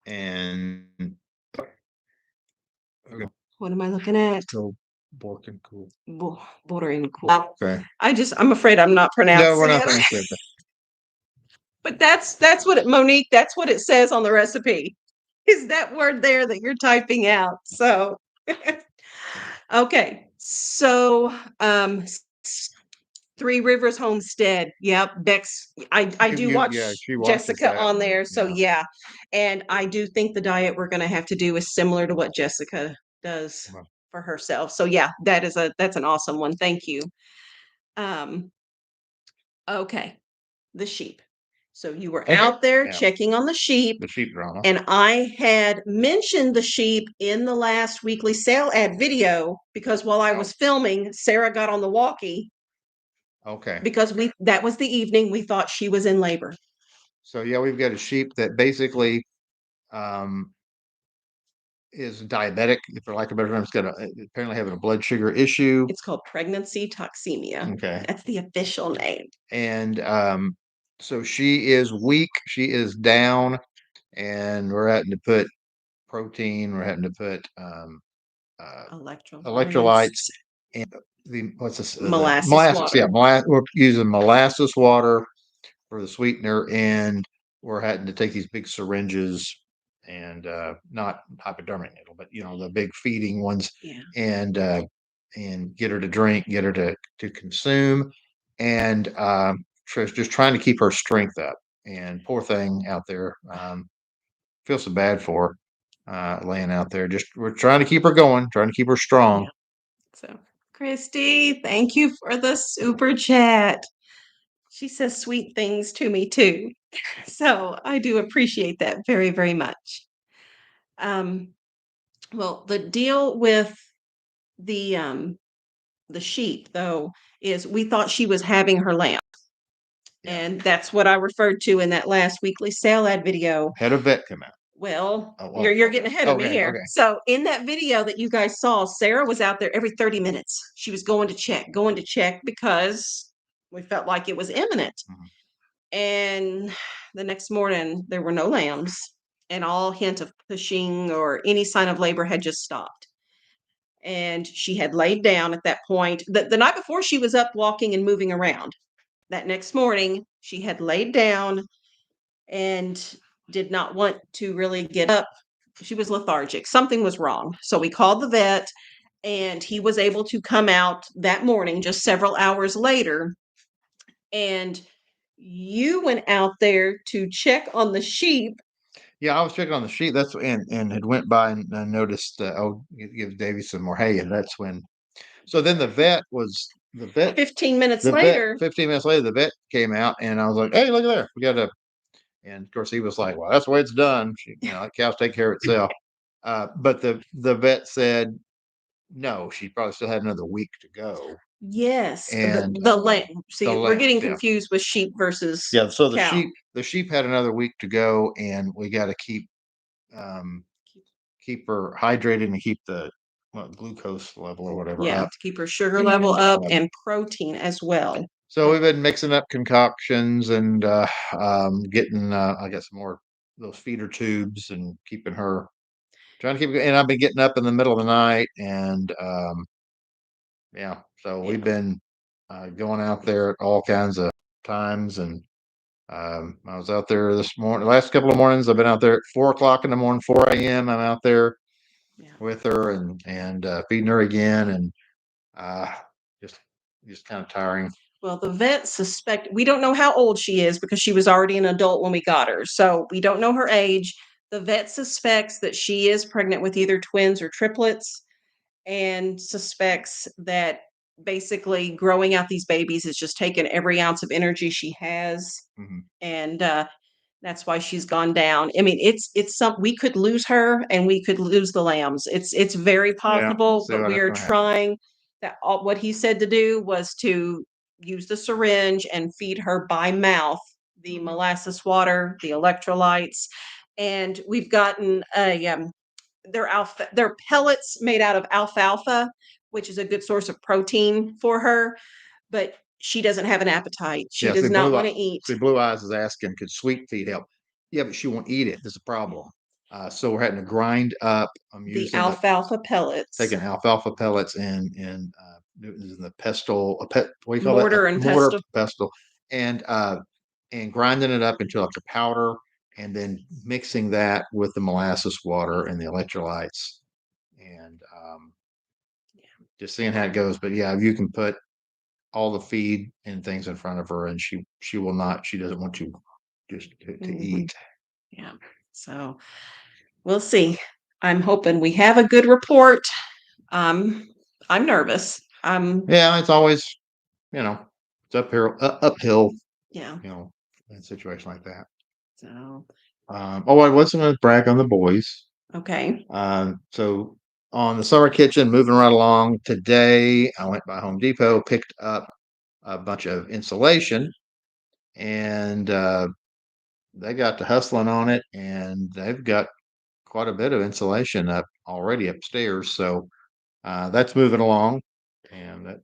and what am I looking at? Boerenkool. Boerenkool. Okay. I'm afraid I'm not pronouncing No, we're not it. pronouncing it. But that's what Monique, that's what it says on the recipe. Is that word there that you're typing out? So okay. So Three Rivers Homestead. Yep. Bex, I do watch Jessica on there. So yeah. And I do think the diet we're gonna have to do is similar to what Jessica does for herself. So yeah, that's an awesome one. Thank you. Okay. The sheep. So you were out there checking on the sheep. The sheep drama. And I had mentioned the sheep in the last weekly sale ad video because while I was filming, Sarah got on the walkie. Okay. Because that was the evening we thought she was in labor. So yeah, we've got a sheep that basically is diabetic, for lack of a better term. It's got apparently having a blood sugar issue. It's called pregnancy toxemia. Okay. That's the official name. And so she is weak, she is down, and we're having to put protein, we're having to put electrolytes and molasses water. Yeah, we're using molasses water for the sweetener, and we're having to take these big syringes and not hypodermic needle, but the big feeding ones, and get her to drink, get her to consume, and just trying to keep her strength up. And poor thing out there, feel so bad for her, laying out there. We're trying to keep her going, trying to keep her strong. Yeah. So Christy, thank you for the super chat. She says sweet things to me too. So I do appreciate that very, very much. Well, the deal with the sheep though is we thought she was having her lamb. And that's what I referred to in that last weekly sale ad video. Had a vet come out. Well, Oh, well, you're getting ahead of me okay, here. okay. So in that video that you guys saw, Sarah was out there every 30 minutes. She was going to check because we felt like it was imminent. Mhm. And the next morning there were no lambs, and all hint of pushing or any sign of labor had just stopped. And she had laid down at that point. The night before, she was up walking and moving around. That next morning, she had laid down and did not want to really get up. She was lethargic. Something was wrong. So we called the vet, and he was able to come out that morning, just several hours later. And you went out there to check on the sheep. Yeah, I was checking on the sheet. That's and had went by and noticed. Give Davy some more hay, and that's when. So then the vet 15 minutes the vet later. 15 minutes later the vet came out, and I was like, "Hey, look at there, we got a." And of course he was like, "Well, that's the way it's done. That cow's take care of itself." But the vet said no, she probably still had another week to go. Yes, And the lamb. See, we're lamb, getting yeah. confused with sheep versus Yeah, so cow. the sheep had another week to go, and we got to um, keep her hydrated and keep the glucose level or whatever Yeah, up. to keep her sugar level up and protein as well. So we've been mixing up concoctions and getting I got some more those feeder tubes and keeping her trying to keep. And I've been getting up in the middle of the night, and yeah, so Yeah. we've been going out there at all kinds of times. And I was out there this morning. Last couple of mornings, I've been out there at 4 o'clock in the morning, 4 a.m. I'm out there Yeah. with her and feeding her again, and uh, just kind of tiring. Well, the vet suspect we don't know how old she is because she was already an adult when we got her. So we don't know her age. The vet suspects that she is pregnant with either twins or triplets, and suspects that basically growing out these babies is just taking every ounce of energy she has. Mhm. And that's why she's gone down. I mean, it's some we could lose her and we could lose the lambs. It's very Yeah, possible, see but what we are gonna happen. trying that what he said to do was to use the syringe and feed her by mouth the molasses water, the electrolytes, and we've gotten a they're pellets made out of alfalfa, which is a good source of protein for her, but she doesn't have an appetite. She Yeah, does not want to eat. Blue Eyes is asking, could sweet feed help? Yeah, but she won't eat it. There's a problem. So we're having to grind up. I'm The using alfalfa pellets, taking alfalfa pellets and using the pestle, what do you call that? mortar and Mortar pestle. pestle, and grinding it up into like a powder, and then mixing that with the molasses water and the electrolytes, and just seeing how it goes. But yeah, if you can put all the feed and things in front of her, and she will not. She doesn't want to just to eat. Yeah. So we'll see. I'm hoping we have a good report. I'm nervous. Yeah, it's always it's uphill. Yeah. In a situation like that. So Oh, I wasn't going to brag on the boys. okay. So on the summer kitchen, moving right along. Today, I went by Home Depot, picked up a bunch of insulation, and they got to hustling on it, and they've got quite a bit of insulation up already upstairs. So that's moving along, and that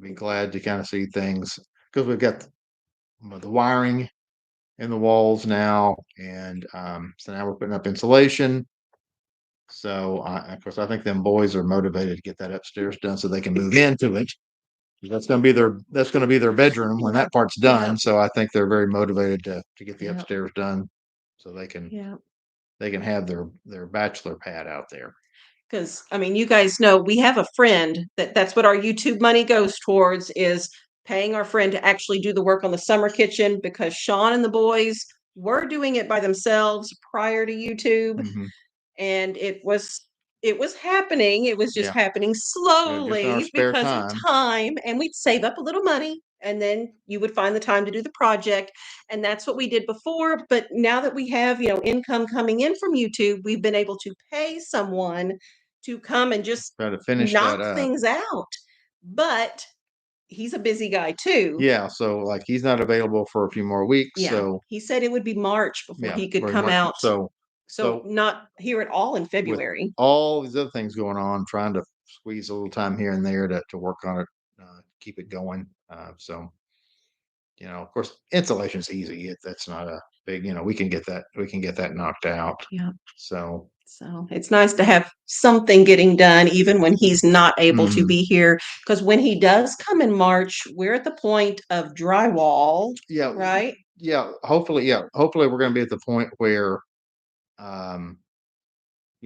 be glad to kind of see things because we've got the wiring in the walls now, and so now we're putting up insulation. So of course, I think them boys are motivated to get that upstairs done so they can move into it. That's going to be their bedroom when that part's done. Yeah. So I think they're very motivated to get the Yeah. upstairs done, so Yeah. they can have their bachelor pad out there. Because I mean, you guys know we have a friend that's what our YouTube money goes towards is paying our friend to actually do the work on the summer kitchen because Shawn and the boys were doing it by themselves prior to YouTube. Mm-hmm. And it was happening. It was just Yeah, happening just in our slowly spare because of time. time, and we'd save up a little money and then you would find the time to do the project, and that's what we did before. But now that we have income coming in from YouTube, we've been able to pay someone to come and just Try to finish that knock up. things out. But he's a busy guy too. Yeah, so like he's not available for a few more weeks. Yeah, So he said it would be March before yeah, he could very come much out. so. So not here at all in with February. all these other things going on, trying to squeeze a little time here and there to work on it, keep it going. So, of course, insulation's easy. That's not a big, we can get that knocked out. Yeah. So, So it's nice to have something getting done, even when he's not able to Mhm. be here. Because when he does come in March, we're at the point of drywall, yeah, right? hopefully, we're going to be at the point where, um,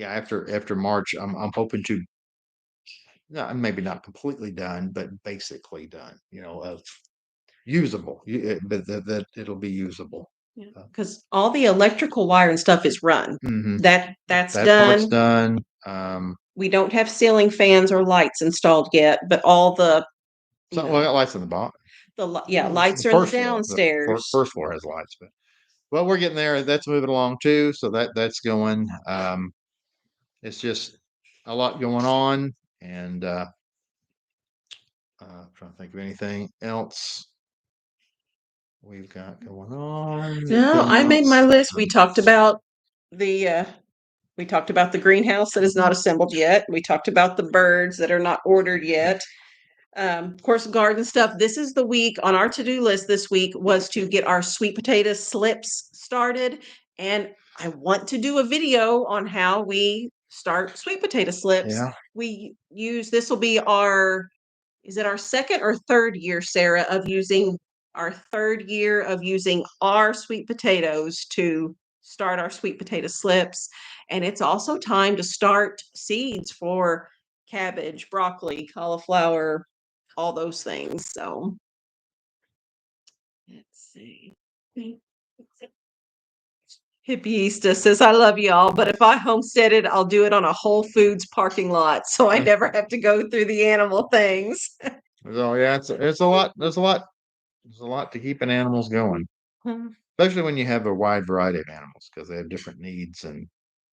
after March, I'm hoping to, no, maybe not completely done, but basically done. Usable. But that it'll be usable. Because all the electrical wire and stuff is run. Mhm. That's That part's done. done. We don't have ceiling fans or lights installed yet, but all the So, well, I got lights in the bottom. lights The are in the first floor, downstairs. first floor has lights, but well, we're getting there. That's moving along too. So that's going. It's just a lot going on, and trying to think of anything else we've got going on. No, I made my list. The we talked about the greenhouse that is not assembled yet. We talked about the birds that are not ordered yet. Of course, garden stuff. This is the week on our to-do list this week was to get our sweet potato slips started. And I want to do a video on how we start sweet potato slips. Yeah. This will be is it our second or third year, Sarah, of using our sweet potatoes to start our sweet potato slips. And it's also time to start seeds for cabbage, broccoli, cauliflower, all those things. So let's see. Hippieista says, I love y'all, but if I homesteaded, I'll do it on a Whole Foods parking lot so I never have to go through the animal things. So yeah, it's a lot. There's a lot to keeping animals going, especially when you have a wide variety of animals because they have different needs and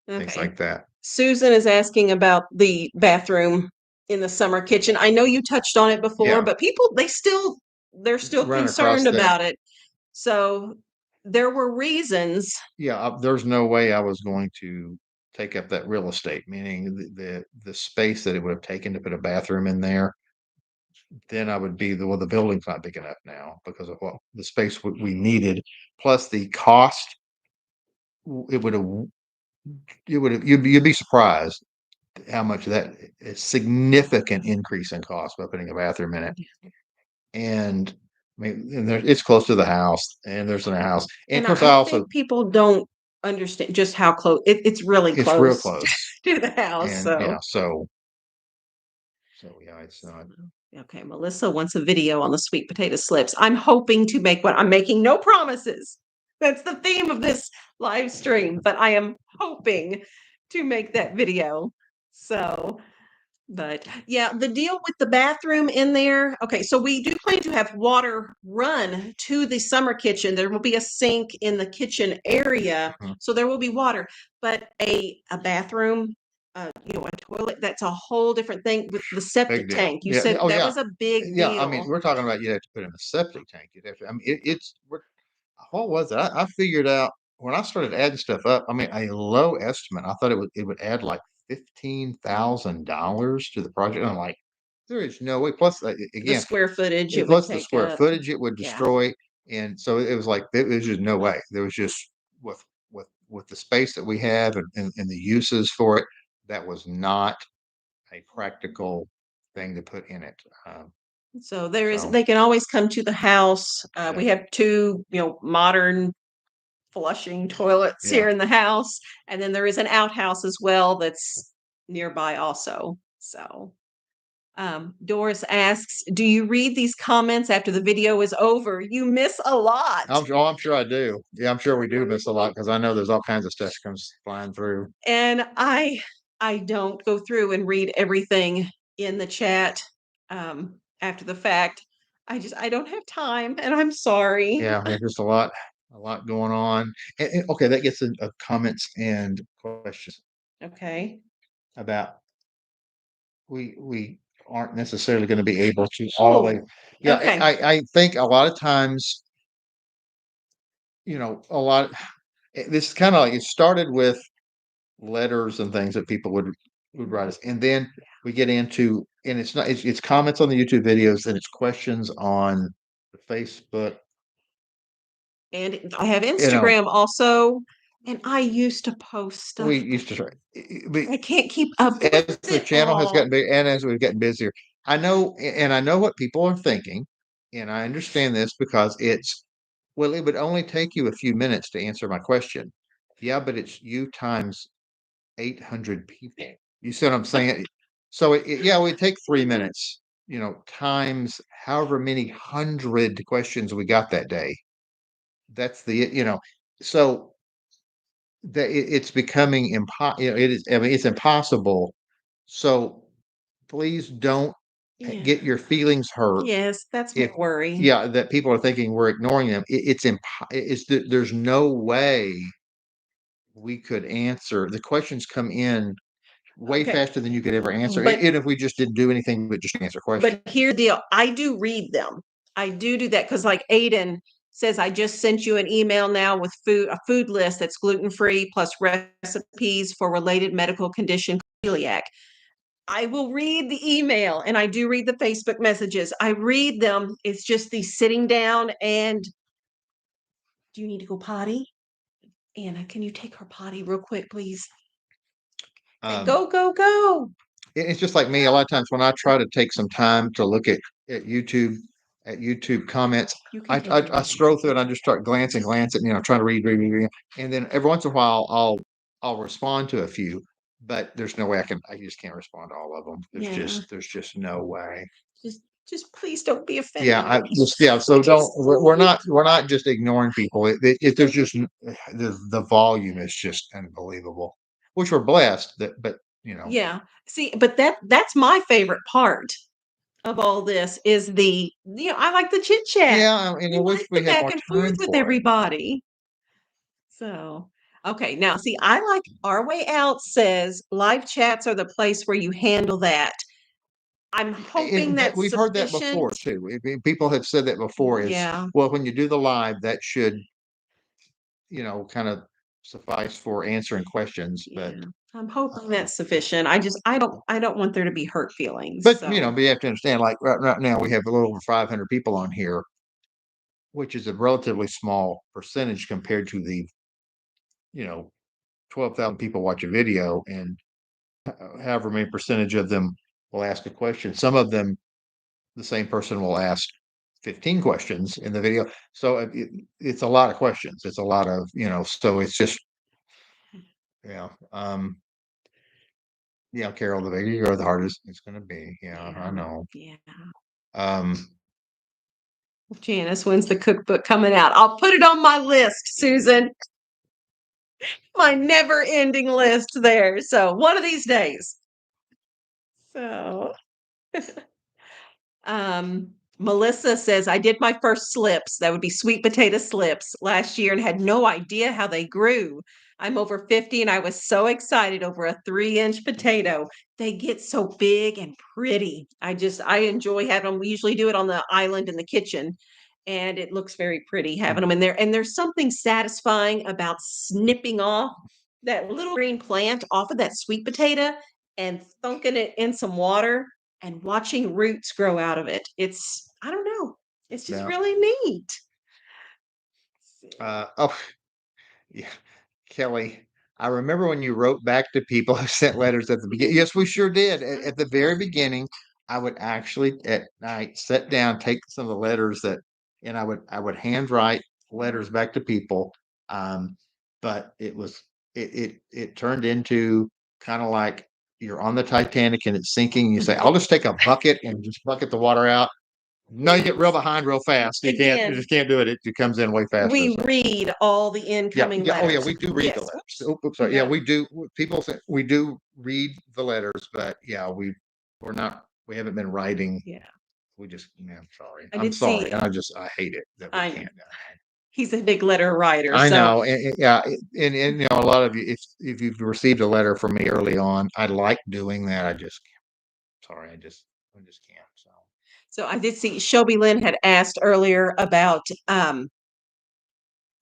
things like that. Susan is asking about the bathroom in the summer kitchen. I know you touched on it before, Yeah. but they're still Run across concerned that. about it. So there were reasons. Yeah, there's no way I was going to take up that real estate, meaning the space that it would have taken to put a bathroom in there. Then I would be the building's not big enough now because of what the space we needed, plus the cost. It would have you'd be surprised how much that is significant increase in cost by putting a bathroom in it. And I mean, it's close to the house, and there's a house, and of course, I also think people don't understand just how close it's really it's close real close to the house. and So yeah, so yeah, it's not. Okay, Melissa wants a video on the sweet potato slips. I'm hoping to make one. I'm making no promises. That's the theme of this live stream, but I am hoping to make that video. So, but yeah, the deal with the bathroom in there. Okay, so we do plan to have water run to the summer kitchen. There will be a sink in the kitchen area, so there will be water. But a bathroom, a toilet, that's a whole different thing with the septic tank. You said that was a big deal. I mean, we're talking about you have to put in a septic tank. You'd have to, I mean, what was it? I figured out when I started adding stuff up. I mean, a low estimate. I thought it would add like $15,000 to the project. I'm like, there is no way. Plus, the again, square footage it would plus the take square up. footage it would Yeah. destroy, and so it was like there was just no way. There was just with the space that we have and the uses for it, that was not a practical thing to put in it. So they can always come to the house. We have two, modern flushing toilets here in the house. And then there is an outhouse as well that's nearby also. So Doris asks, do you read these comments after the video is over? You miss a lot. I'm sure I do. Yeah, I'm sure we do miss a lot because I know there's all kinds of stuff comes flying through. And I don't go through and read everything in the chat after the fact. I don't have time, and I'm sorry. Yeah, there's just a lot going on. And okay, that gets into comments and questions. Okay. About we aren't necessarily going to be able to always. Yeah, okay. I think a lot of times, a lot. This is kind of like it started with letters and things that people would write us. And then we get into, and it's comments on the YouTube videos and it's questions on the Facebook. And I have know, Instagram also, and I used to post stuff. we used to try. I can't keep up As with the it channel has all. gotten big, and as we've gotten busier, I know, and I know what people are thinking, and I understand this because it's, well, it would only take you a few minutes to answer my question. Yeah, but it's you times 800 people. You see what I'm saying? So yeah, it would take 3 minutes, times however many hundred questions we got that day. That's so that it's becoming it is, I mean, it's impossible. So please don't Yeah. get your feelings hurt Yes, that's my if, worry. yeah, that people are thinking we're ignoring them. There's no way we could answer. The questions come in way Okay. faster than you could ever answer. But And if we just didn't do anything but just answer questions. But here's the deal. I do read them. I do that because, like Aiden says, I just sent you an email now with a food list that's gluten free plus recipes for related medical condition celiac. I will read the email and I do read the Facebook messages. I read them. It's just the sitting down and, do you need to go potty? Anna, can you take her potty real quick, please? Okay, go, go. It's just like me. A lot of times when I try to take some time to look at YouTube, comments, You can take I yours. scroll through and I just start glancing, trying to read, and then every once in a while I'll respond to a few, but there's no way I just can't respond to all of them. There's just no way. Just please don't be offended. Yeah. So we're not just ignoring people. There's just the volume is just unbelievable, which we're blessed that, but Yeah. See, but that's my favorite part of all this is I like the chit chat. Yeah, and I wish we the had back more and time forth with for it. everybody. So, okay, now see, I like Our Way Out says live chats are the place where you handle that. I'm hoping that's We've heard that before sufficient. too. People have said that before. Is, Yeah. well, when you do the live, that should kind of suffice for answering questions. But Yeah. I'm hoping that's sufficient. I don't want there to be hurt feelings. but So you have to understand, like right now we have a little over 500 people on here, which is a relatively small percentage compared to the 12,000 people watch a video, and however many percentage of them will ask a question. Some of them, the same person will ask 15 questions in the video. So it's a lot of questions. It's a lot of, so it's just, yeah. Yeah, Carol, the bigger you are, the harder it's going to be. Yeah, I know. Yeah. Um, Janice, when's the cookbook coming out? I'll put it on my list, Susan. My never ending list there. So one of these days. So Melissa says, I did my first slips. That would be sweet potato slips last year and had no idea how they grew. I'm over 50 and I was so excited over a 3-inch potato. They get so big and pretty. I enjoy having them. We usually do it on the island in the kitchen and it looks very pretty having them in there. And there's something satisfying about snipping off that little green plant off of that sweet potato and thunking it in some water and watching roots grow out of it. I don't know. It's just Yeah. really neat. oh, yeah, Kelly, I remember when you wrote back to people who sent letters at the beginning. Yes, we sure did. At the very beginning, I would actually at night sit down, take some of the letters and I would handwrite letters back to people. But it turned into kind of like you're on the Titanic and it's sinking. And you say, I'll just take a bucket and just bucket the water out. No, you get real behind real fast. You just can't do it. It comes in way faster. We read all the Yeah, incoming yeah. Oh, yeah. letters. We do read the Yes. letters. Oops, sorry. Yeah, we do. People say we do read the letters, but yeah, we're not. We haven't been writing. Yeah. We just. Yeah, I'm sorry. I I'm did see. sorry, and I hate it that we I know. can't. He's a big letter writer. I So know, yeah, and a lot of you, if you've received a letter from me early on, I like doing that. I just, sorry, I just can't. I did see Shelby Lynn had asked earlier about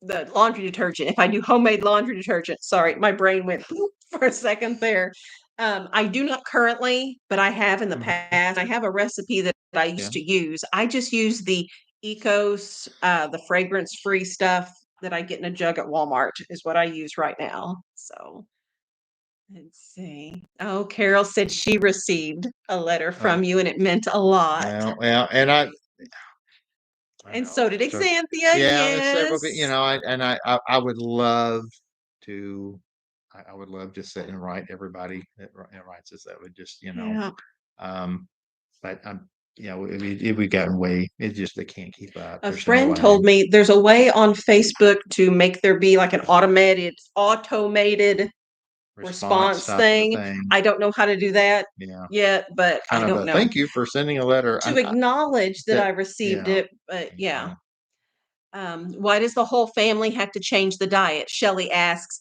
the laundry detergent. If I do homemade laundry detergent, sorry, my brain went for a second there. I do not currently, but I have in the past. I have a recipe that I used to use. I just use the Ecos, the fragrance-free stuff that I get in a jug at Walmart is what I use right now. So let's see. Oh, Carol said she received a letter from you and it meant a lot. Well, and I And know. so did So, Xanthia. yeah, there's several, Yes. I would love to, I would love to sit and write everybody that writes us. That would just, Yeah. but we've gotten way, it just, they can't keep up. A There's no friend way. told me there's a way on Facebook to make there be like an automated response Stuff to the thing. thing. I don't know how to do that Yeah. yet, but I Kind of don't a know. thank you for sending a letter. To acknowledge that I that- received yeah. it, but yeah. Why does the whole family have to change the diet? Shelley asks.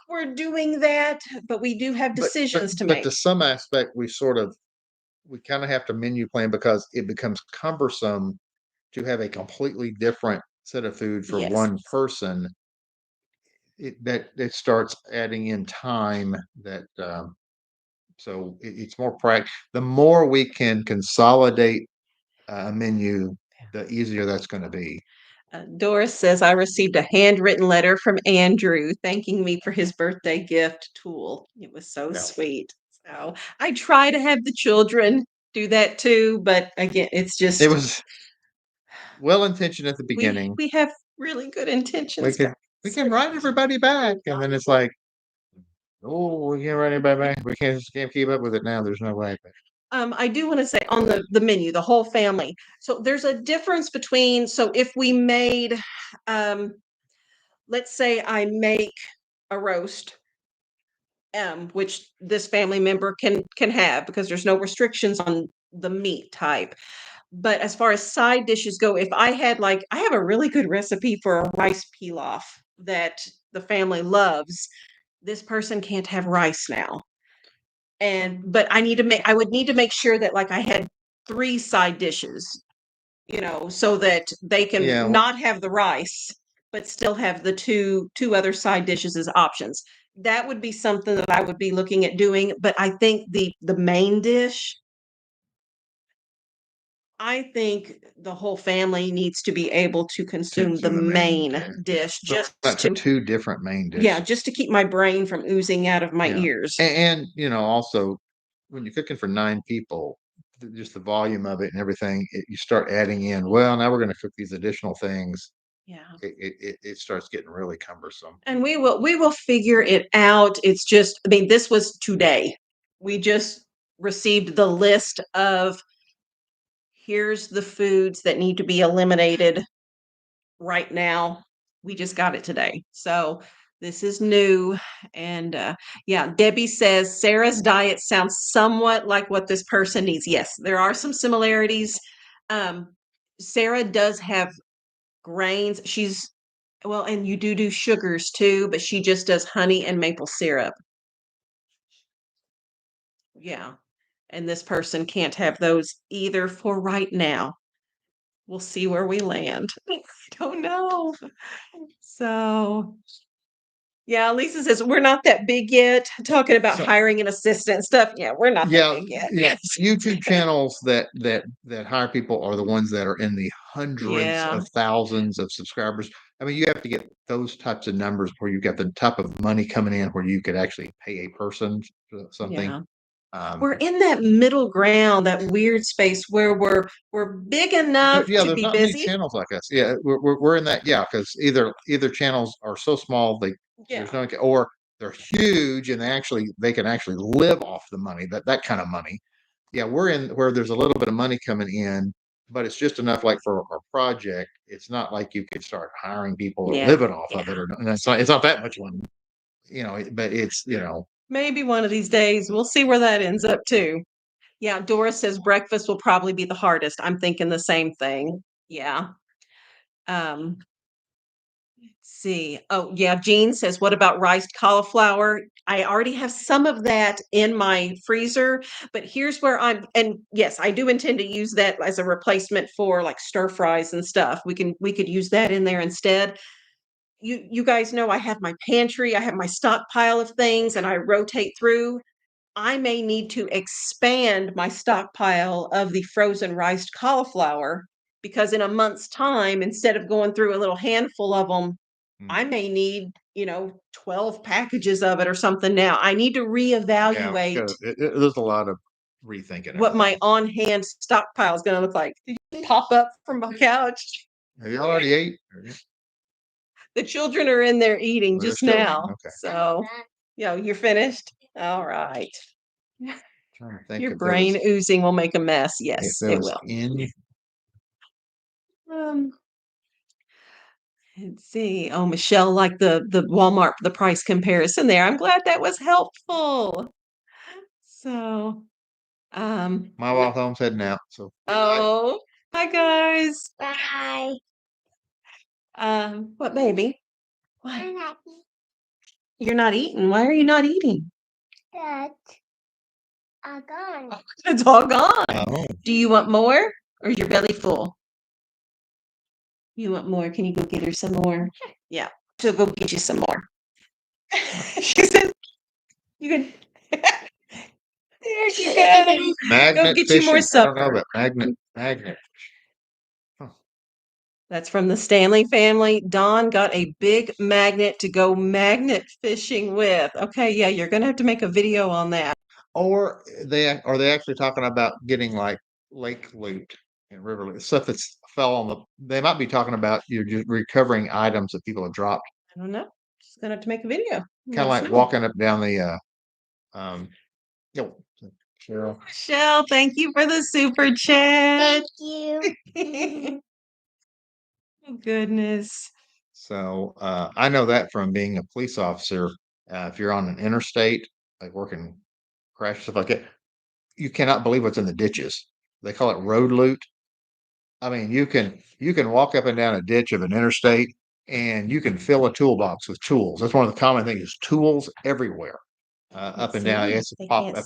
We're doing that, but we do have decisions to make. But to some aspect, we kind of have to menu plan because it becomes cumbersome to have a completely different set of food for Yes. one person. It starts adding in time that so it's more practical. The more we can consolidate a menu, the easier that's going to be. Doris says, I received a handwritten letter from Andrew thanking me for his birthday gift tool. It was so sweet. So I try to have the children do that too, but again, it's just It was well intentioned at the we beginning. we have really good intentions. We can write everybody back, and then it's like, oh, we can't write anybody back. We can't keep up with it now. There's no way. I do want to say on the menu, the whole family. So there's a difference between, so if we made, let's say I make a roast, which this family member can have because there's no restrictions on the meat type. But as far as side dishes go, if I had like, I have a really good recipe for a rice pilaf that the family loves. This person can't have rice now. But I would need to make sure that like I had 3 side dishes, so that they can not have the rice, but still have the two other side dishes as options. That would be something that I would be looking at doing, but I think the main dish, I think the whole family needs to be able to consume To the the main main dish just Not to, two different main dishes. yeah, just to keep my brain from oozing out of my ears. And also when you're cooking for 9 people, just the volume of it and everything, you start adding in, well, now we're going to cook these additional things. Yeah. It starts getting really cumbersome. And we will figure it out. It's just, I mean, this was today. We just received the list of here's the foods that need to be eliminated right now. We just got it today. So this is new. And yeah, Debbie says Sarah's diet sounds somewhat like what this person needs. Yes, there are some similarities. Sarah does have grains. Well, and you do sugars too, but she just does honey and maple syrup. Yeah. And this person can't have those either for right now. We'll see where we land. I don't know. So, yeah, Lisa says we're not that big yet. Talking about hiring an assistant and stuff. Yeah, we're not that big yet. Yeah. YouTube channels that hire people are the ones that are in the hundreds of thousands of subscribers. I mean, you have to get those types of numbers where you've got the type of money coming in where you could actually pay a person something. Yeah. We're in that middle ground, that weird space where we're big enough to there's be not busy. many channels like us. Yeah, we're in that. Yeah, because either channels are so small there's no, or they're huge and they can actually live off the money, that kind of money. Yeah, we're in where there's a little bit of money coming in, but it's just enough like for our project. It's not like you could start hiring people or living off of it, or it's not that much money, but it's maybe one of these days we'll see where that ends up too. Yeah, Doris says breakfast will probably be the hardest. I'm thinking the same thing. Yeah. See. Oh, yeah. Jean says, what about riced cauliflower? I already have some of that in my freezer, but here's where and yes, I do intend to use that as a replacement for like stir fries and stuff. We could use that in there instead. You guys know I have my pantry, I have my stockpile of things and I rotate through. I may need to expand my stockpile of the frozen riced cauliflower because in a month's time, instead of going through a little handful of them, I may need, 12 packages of it or something now. I need to reevaluate there's a lot of rethinking what my everything. on-hand stockpile is going to look like. Did you pop up from my couch? Have you already ate? The children are in there eating They're just still eating, now. okay. So, you're finished? All right. Trying to think Your if there was- brain oozing will make a mess. if Yes, there it was will. any- Let's see. Oh, Michelle liked the Walmart the price comparison there. I'm glad that was helpful. So, My wild home's heading out. So oh, hi guys. Bye. What baby? I'm What? happy You're not eating. Why are you not eating? that I'm gone. It's all gone. oh, Do you want more or is your belly full? You want more? Can you go get her some more? Yeah. She'll go get you some more. She said, you can. There you go. magnet Go get fishing. you more I don't know supper. about magnet. That's from the Stanley family. Dawn got a big magnet to go magnet fishing with. Okay, yeah, you're gonna have to make a video on that. Or are they actually talking about getting like lake loot and river loot stuff that's fell on the? They might be talking about you're just recovering items that people have dropped, I don't know. Just gonna have to make a video. kind of like walking up down the um. You know, Cheryl. Michelle, thank you for the super chat. Thank you. Oh, goodness. So I know that from being a police officer. If you're on an interstate, like working crash stuff like that, you cannot believe what's in the ditches. They call it road loot. I mean, you can walk up and down a ditch of an interstate and you can fill a toolbox with tools. That's one of the common things is tools everywhere, up and down. It's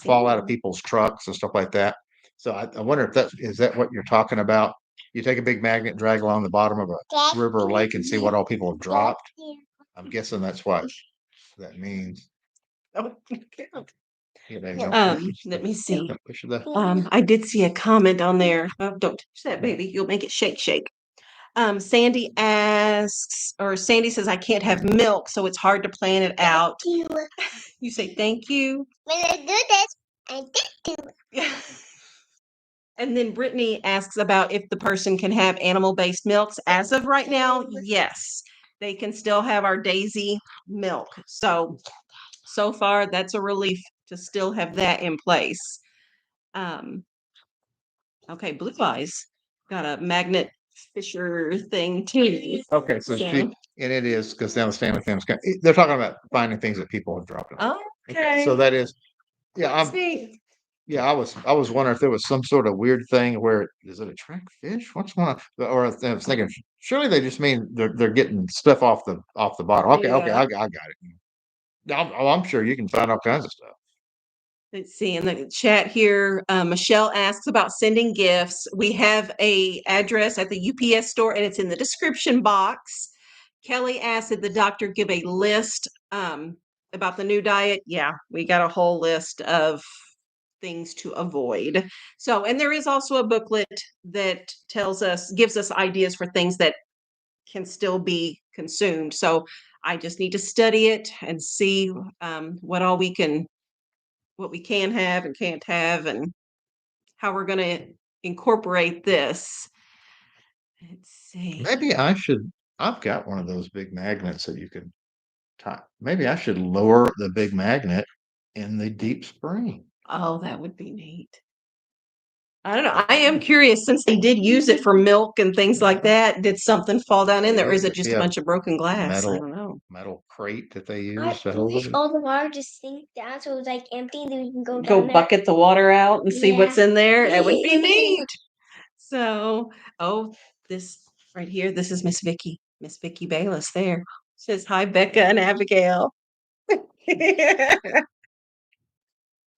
fall out of people's trucks and stuff like that. So I wonder if is that what you're talking about? You take a big magnet, drag along the bottom of a river or lake and see what all people have dropped. I'm guessing that's what that means. Oh, Yeah, let me see. push the I did see a comment on there. Oh, don't touch that, baby. You'll make it shake, shake. Sandy asks, or Sandy says, I can't have milk, so it's hard to plan it out. You say thank you. When I do this, I did do. And then Brittany asks about if the person can have animal-based milks. As of right now, yes, they can still have our Daisy milk. So far, that's a relief to still have that in place. Okay, Blue Eyes got a magnet fisher thing too. Okay, so and it is because now the Stanley fam's they're talking about finding things that people have dropped. Okay. So that is, yeah, Sweet. yeah. I was wondering if there was some sort of weird thing where is it a track fish? What's going on? Or I was thinking surely they just mean they're getting stuff off the bottom. Okay, Yeah. I got it. I'm sure you can find all kinds of stuff. Let's see in the chat here. Michelle asks about sending gifts. We have a address at the UPS store, and it's in the description box. Kelly asked, did the doctor give a list about the new diet? Yeah, we got a whole list of things to avoid. So, and there is also a booklet that gives us ideas for things that can still be consumed. So I just need to study it and see what we can have and can't have and how we're going to incorporate this. Let's see. Maybe I've got one of those big magnets that you can tie. Maybe I should lower the big magnet in the deep spring. Oh, that would be neat. I don't know. I am curious since they did use it for milk and things like that. Did something fall down in there, or is it just a bunch of broken glass? I don't know. Metal crate that they I use to hold wish it. all the water just sink down so it was like empty and then we can go Go down there. bucket the water out and see what's Yeah. in there. That would be neat. So, this right here, this is Miss Vicky. Miss Vicky Bayless there says hi, Becca and Abigail.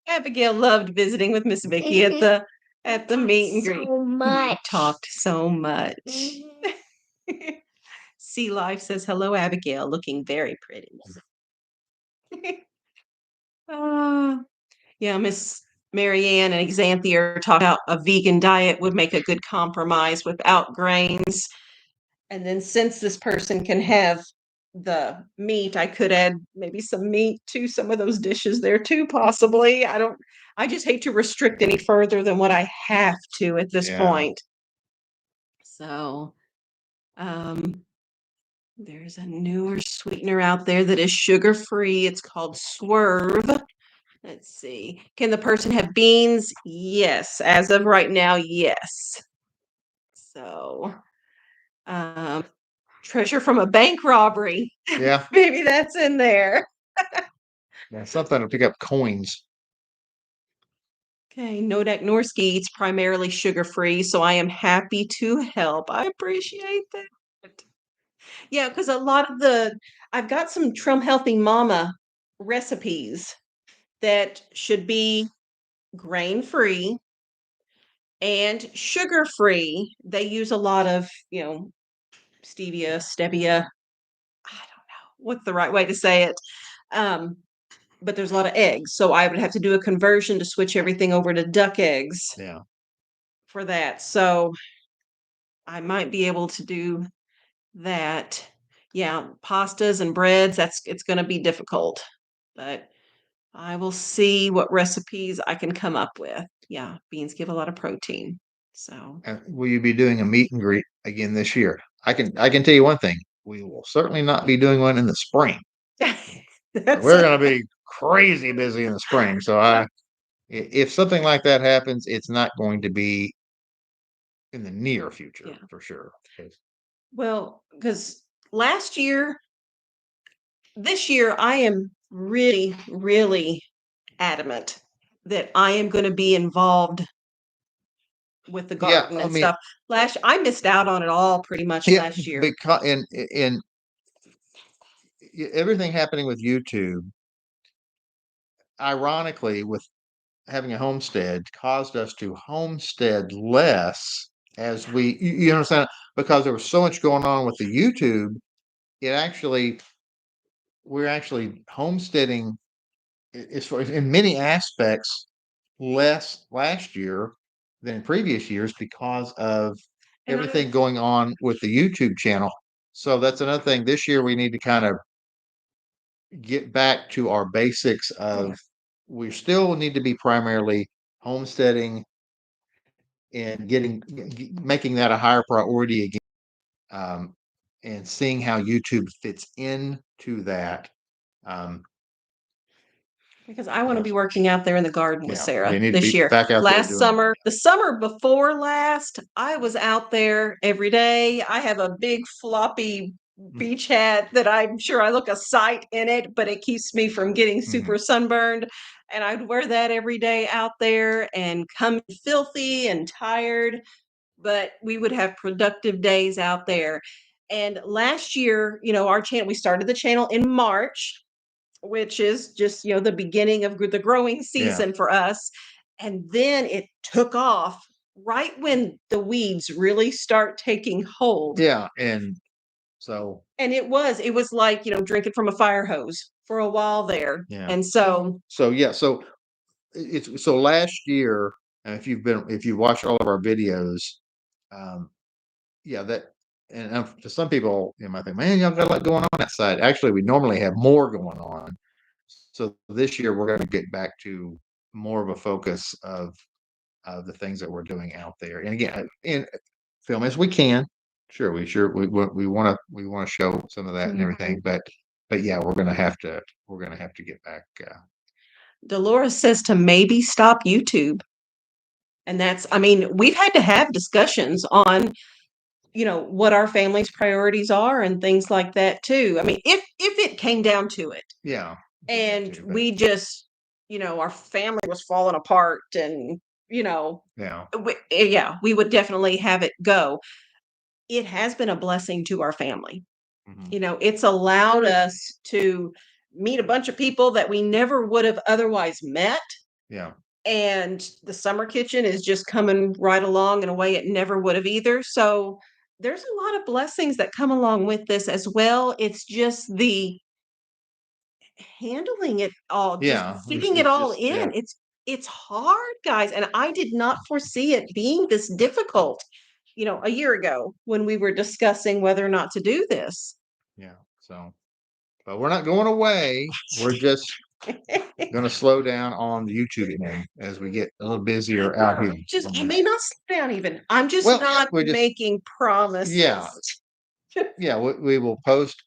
Abigail loved visiting with Miss Vicky at the meet and greet. So much. We talked so much. Sea Life says hello, Abigail, looking very pretty. uh, yeah, Miss Marianne and Xanthia are talking about a vegan diet would make a good compromise without grains. And then since this person can have the meat, I could add maybe some meat to some of those dishes there too, possibly. I just hate to restrict any further than what I have to at this point. So, there's a newer sweetener out there that is sugar-free. It's called Swerve. Let's see. Can the person have beans? Yes. As of right now, yes. So, treasure from a bank robbery. Yeah. Maybe that's in there. Yeah, something to pick up coins. Okay, Nodak Norski eats primarily sugar-free, so I am happy to help. I appreciate that. Yeah, because I've got some Trum Healthy Mama recipes that should be grain-free and sugar-free. They use a lot of, stevia. I don't know what's the right way to say it. But there's a lot of eggs, so I would have to do a conversion to switch everything over to duck eggs Yeah. for that. So I might be able to do that. Yeah, pastas and breads, it's going to be difficult, but I will see what recipes I can come up with. Yeah, beans give a lot of protein. So Will you be doing a meet and greet again this year? I can tell you one thing. We will certainly not be doing one in the spring. We're going to be crazy busy in the spring. So if something like that happens, it's not going to be in the near future for sure. Well, because this year, I am really, really adamant that I am going to be involved with the garden and stuff. I missed out on it all pretty much last year. Because in everything happening with YouTube, ironically, with having a homestead, caused us to homestead less as you understand, because there was so much going on with the YouTube. We're actually homesteading as far as in many aspects less last year than in previous years because of everything going on with the YouTube channel. So that's another thing. This year we need to kind of get back to our basics of we still need to be primarily homesteading and making that a higher priority again, and seeing how YouTube fits into that. Because I want to be working out there in the garden with Sarah need to this be year. back out there Last summer, the summer before last, I was out there every day. I have a big floppy beach hat that I'm sure I look a sight in it, but it keeps me from getting super sunburned. And I'd wear that every day out there and come filthy and tired, but we would have productive days out there. And last year, our channel, we started the channel in March, which is just, the beginning of the growing season for us. And then it took off right when the weeds really start taking hold. Yeah. And it was like, drinking from a fire hose for a while there. Yeah. And so so last year, if you've watched all of our videos, and to some people, might think, man, y'all got a lot going on that side. Actually, we normally have more going on. So this year we're going to get back to more of a focus of the things that we're doing out there. And again, in film as we can. Sure, we want to show some of that and everything, but yeah, we're going to have to get back. Dolores says to maybe stop YouTube. And we've had to have discussions on, what our family's priorities are and things like that too. If it came down to it. Yeah. And we just, our family was falling apart and, we would definitely have it go. It has been a blessing to our family. Mhm. You know, it's allowed us to meet a bunch of people that we never would have otherwise met. Yeah. And the summer kitchen is just coming right along in a way it never would have either. So there's a lot of blessings that come along with this as well. It's just the handling it all, just Yeah. fitting it It's all just, yeah. in. It's hard, guys, and I did not foresee it being this difficult, you know, a year ago when we were discussing whether or not to do this. Yeah. So, but we're not going away. We're just going to slow down on the YouTube end as we get a little busier out here. Just I may not slow down even. I'm just Well, not we just, making promises. yeah. Yeah. We will post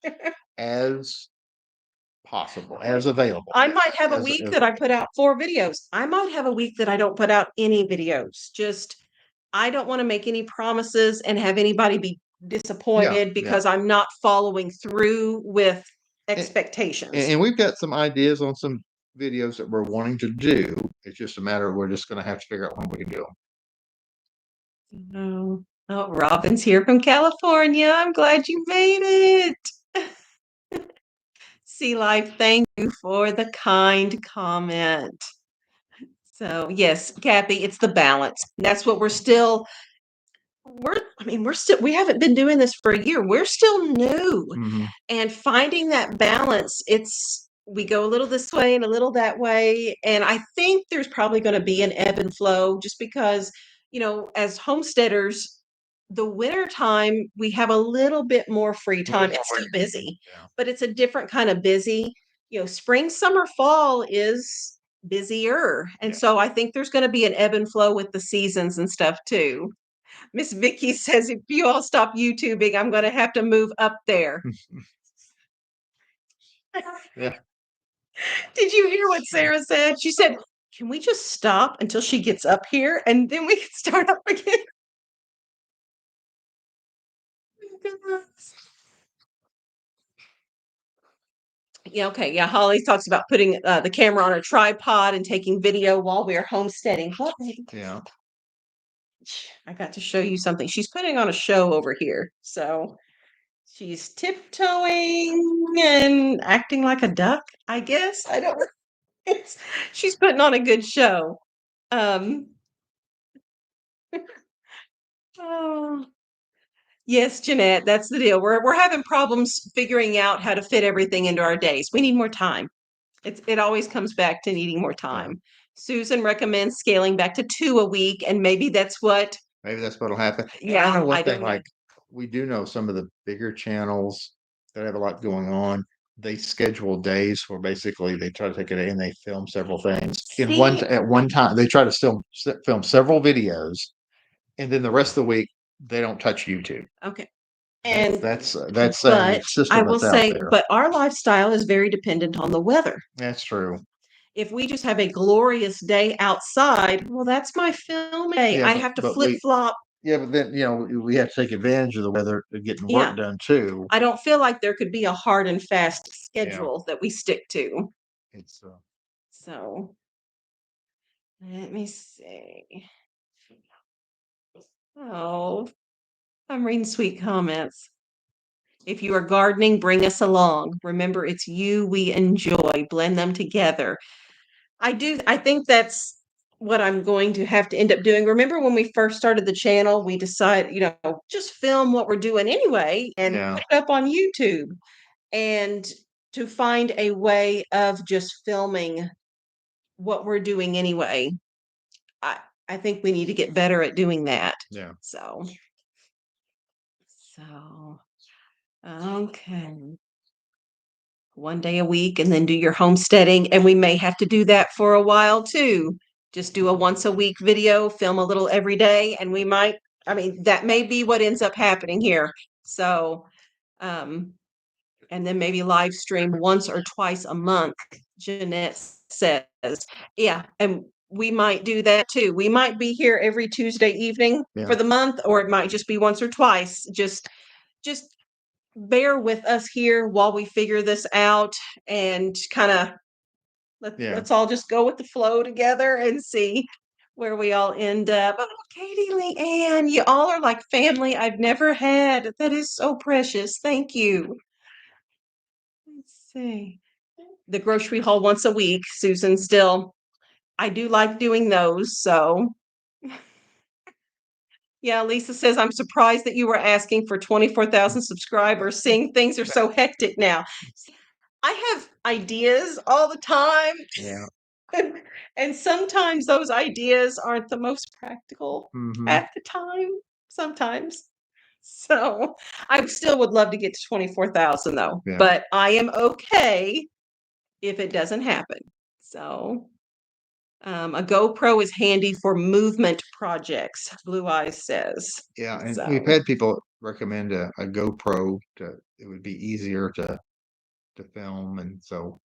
as possible, as available. I might have a As, week as, that I put out 4 videos. I might have a week that I don't put out any videos. Just I don't want to make any promises and have anybody be yeah. disappointed Yeah. because I'm not following through with And, expectations. and we've got some ideas on some videos that we're wanting to do. It's just a matter of we're just going to have to figure out when we can do them. Oh, oh, Robin's here from California. I'm glad you made it. Sea Life, thank you for the kind comment. So yes, Kathy, it's the balance. That's what we haven't been doing this for a year. We're still new. Mhm. And finding that balance, we go a little this way and a little that way. And I think there's probably going to be an ebb and flow just because, you know, as homesteaders, the winter time, we have a little bit more free time. It's still busy, Yeah. but it's a different kind of busy. You know, spring, summer, fall is busier. And Yeah. so I think there's going to be an ebb and flow with the seasons and stuff too. Miss Vicky says, if you all stop YouTubing, I'm going to have to move up there. Yeah. Did you hear what Sarah said? She said, can we just stop until she gets up here and then we can start up again? Yeah, okay. Yeah, Holly talks about putting the camera on a tripod and taking video while we are homesteading. What, baby? Yeah. I got to show you something. She's putting on a show over here. So she's tiptoeing and acting like a duck, I guess. I don't know. She's putting on a good show. Um, oh, yes, Jeanette, that's the deal. We're having problems figuring out how to fit everything into our days. We need more time. It always comes back to needing more time. Susan recommends scaling back to 2 a week, and maybe that's what. Maybe that's what'll happen. Yeah, I don't know I what they don't know. like. We do know some of the bigger channels that have a lot going on. They schedule days where basically they try to take a day and they film several things at one time. They try to still film several videos, and then the rest of the week they don't touch YouTube. Okay. And And that's a but system I will that's out say, there. but our lifestyle is very dependent on the weather. That's true. If we just have a glorious day outside, well, that's my film day. Yeah, I have to but flip flop. Yeah, but then we have to take advantage of the weather to getting Yeah. work done too. I don't feel like there could be a hard and fast Yeah. schedule that we stick to. It's So let me see. Oh, I'm reading sweet comments. If you are gardening, bring us along. Remember, it's you we enjoy. Blend them together. I think that's what I'm going to have to end up doing. Remember when we first started the channel, we decided, you know, just film what we're doing anyway and Yeah. put it up on YouTube. And to find a way of just filming what we're doing anyway, I I think we need to get better at doing that. Yeah. So okay. 1 day a week and then do your homesteading. And we may have to do that for a while too. Just do a once a week video, film a little every day, and that may be what ends up happening here. So, and then maybe live stream once or twice a month, Jeanette says. Yeah, and we might do that too. We might be here every Tuesday evening Yeah. for the month, or it might just be once or twice. Just bear with us here while we figure this out and kind of let's all just go with the flow together and see where we all end up. Oh, Katie, Leanne, you all are like family I've never had. That is so precious. Thank you. see. The grocery haul once a week. Susan still, I do like doing those. So, yeah, Lisa says, I'm surprised that you were asking for 24,000 subscribers, seeing things are so hectic now. I have ideas all the time. Yeah. And sometimes those ideas aren't the most practical at the time, sometimes. So I still would love to get to 24,000 though, Yeah. but I am okay if it doesn't happen. So a GoPro is handy for movement projects, Blue Eyes says. Yeah, and So. we've had people recommend a GoPro it would be easier to film, and so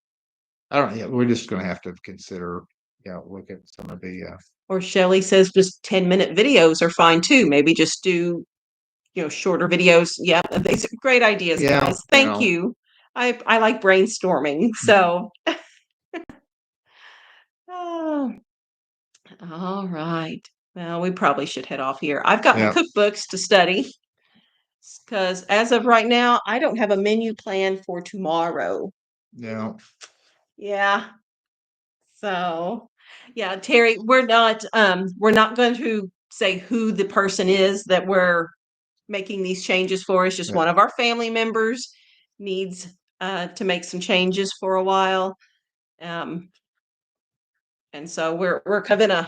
I don't know. Yeah, we're just going to have to consider, look at some of the. Or Shelly says just 10-minute videos are fine too. Maybe just do, shorter videos. Yeah, these are great ideas, Yeah, guys. Thank you. I like brainstorming. So, oh, all right. Well, we probably should head off here. I've got my cookbooks to study because as of right now, I don't have a menu plan for tomorrow. Yeah. Yeah. So, yeah, Terry, we're not going to say who the person is that we're making these changes for. It's just one of our family members needs to make some changes for a while. And so we're kind of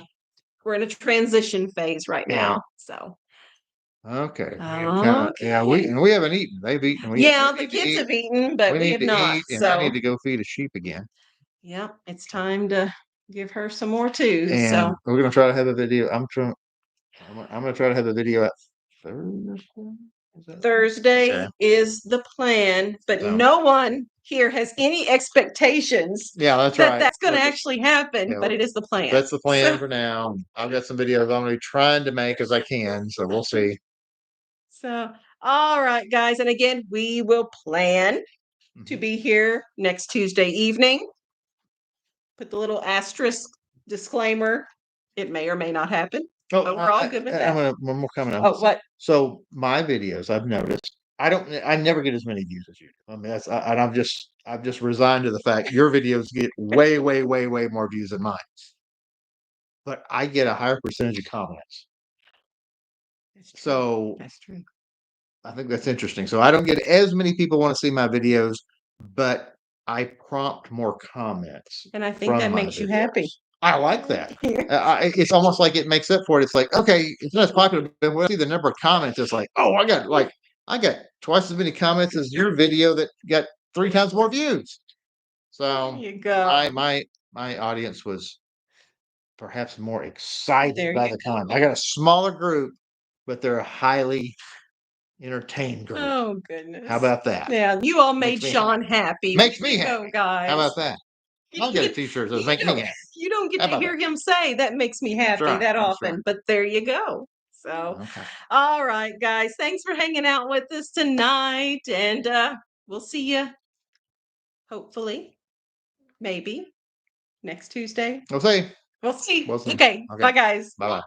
we're in a transition phase right now. So Okay. okay. We haven't eaten. They've eaten. The kids have eaten, but we have not. Eat, and So I need to go feed a sheep again. yeah, it's time to give her some more too. And so we're gonna try to have a video. I'm gonna try to have a video at Thursday is the plan, but no one here has any expectations. Yeah, that's that right. That's going to actually happen, but it is the plan. That's the plan for now. I've got some videos I'm going to be trying to make as I can, so we'll see. So, all right, guys, and again, we will plan to be here next Tuesday evening. Put the little asterisk disclaimer. It may or may not happen. But we're all good with that. One more comment. Oh, what? So my videos, I've noticed, I never get as many views as you do. I mean, I've just resigned to the fact your videos get way, way, way, way more views than mine. But I get a higher percentage of comments. So that's true. I think that's interesting. So I don't get as many people want to see my videos, but I prompt more comments. And I think that makes you happy. I like that. It's almost like it makes up for it. It's like, okay, it's not as popular, but when I see the number of comments, it's like, oh, I got twice as many comments as your video that got 3 times more views. So there you go. My audience was perhaps more excited by the time. I got a smaller group, but they're a highly entertained group. Oh goodness! How about that? Yeah, you all made Shawn happy. Makes me happy, guys. How about that? I'll get a T-shirt that makes me happy. You don't get to hear him say that makes me happy that often, but there you go. So, all right, guys, thanks for hanging out with us tonight, and we'll see you. Hopefully, maybe next Tuesday. We'll see. We'll see. Okay. Bye, guys. Bye.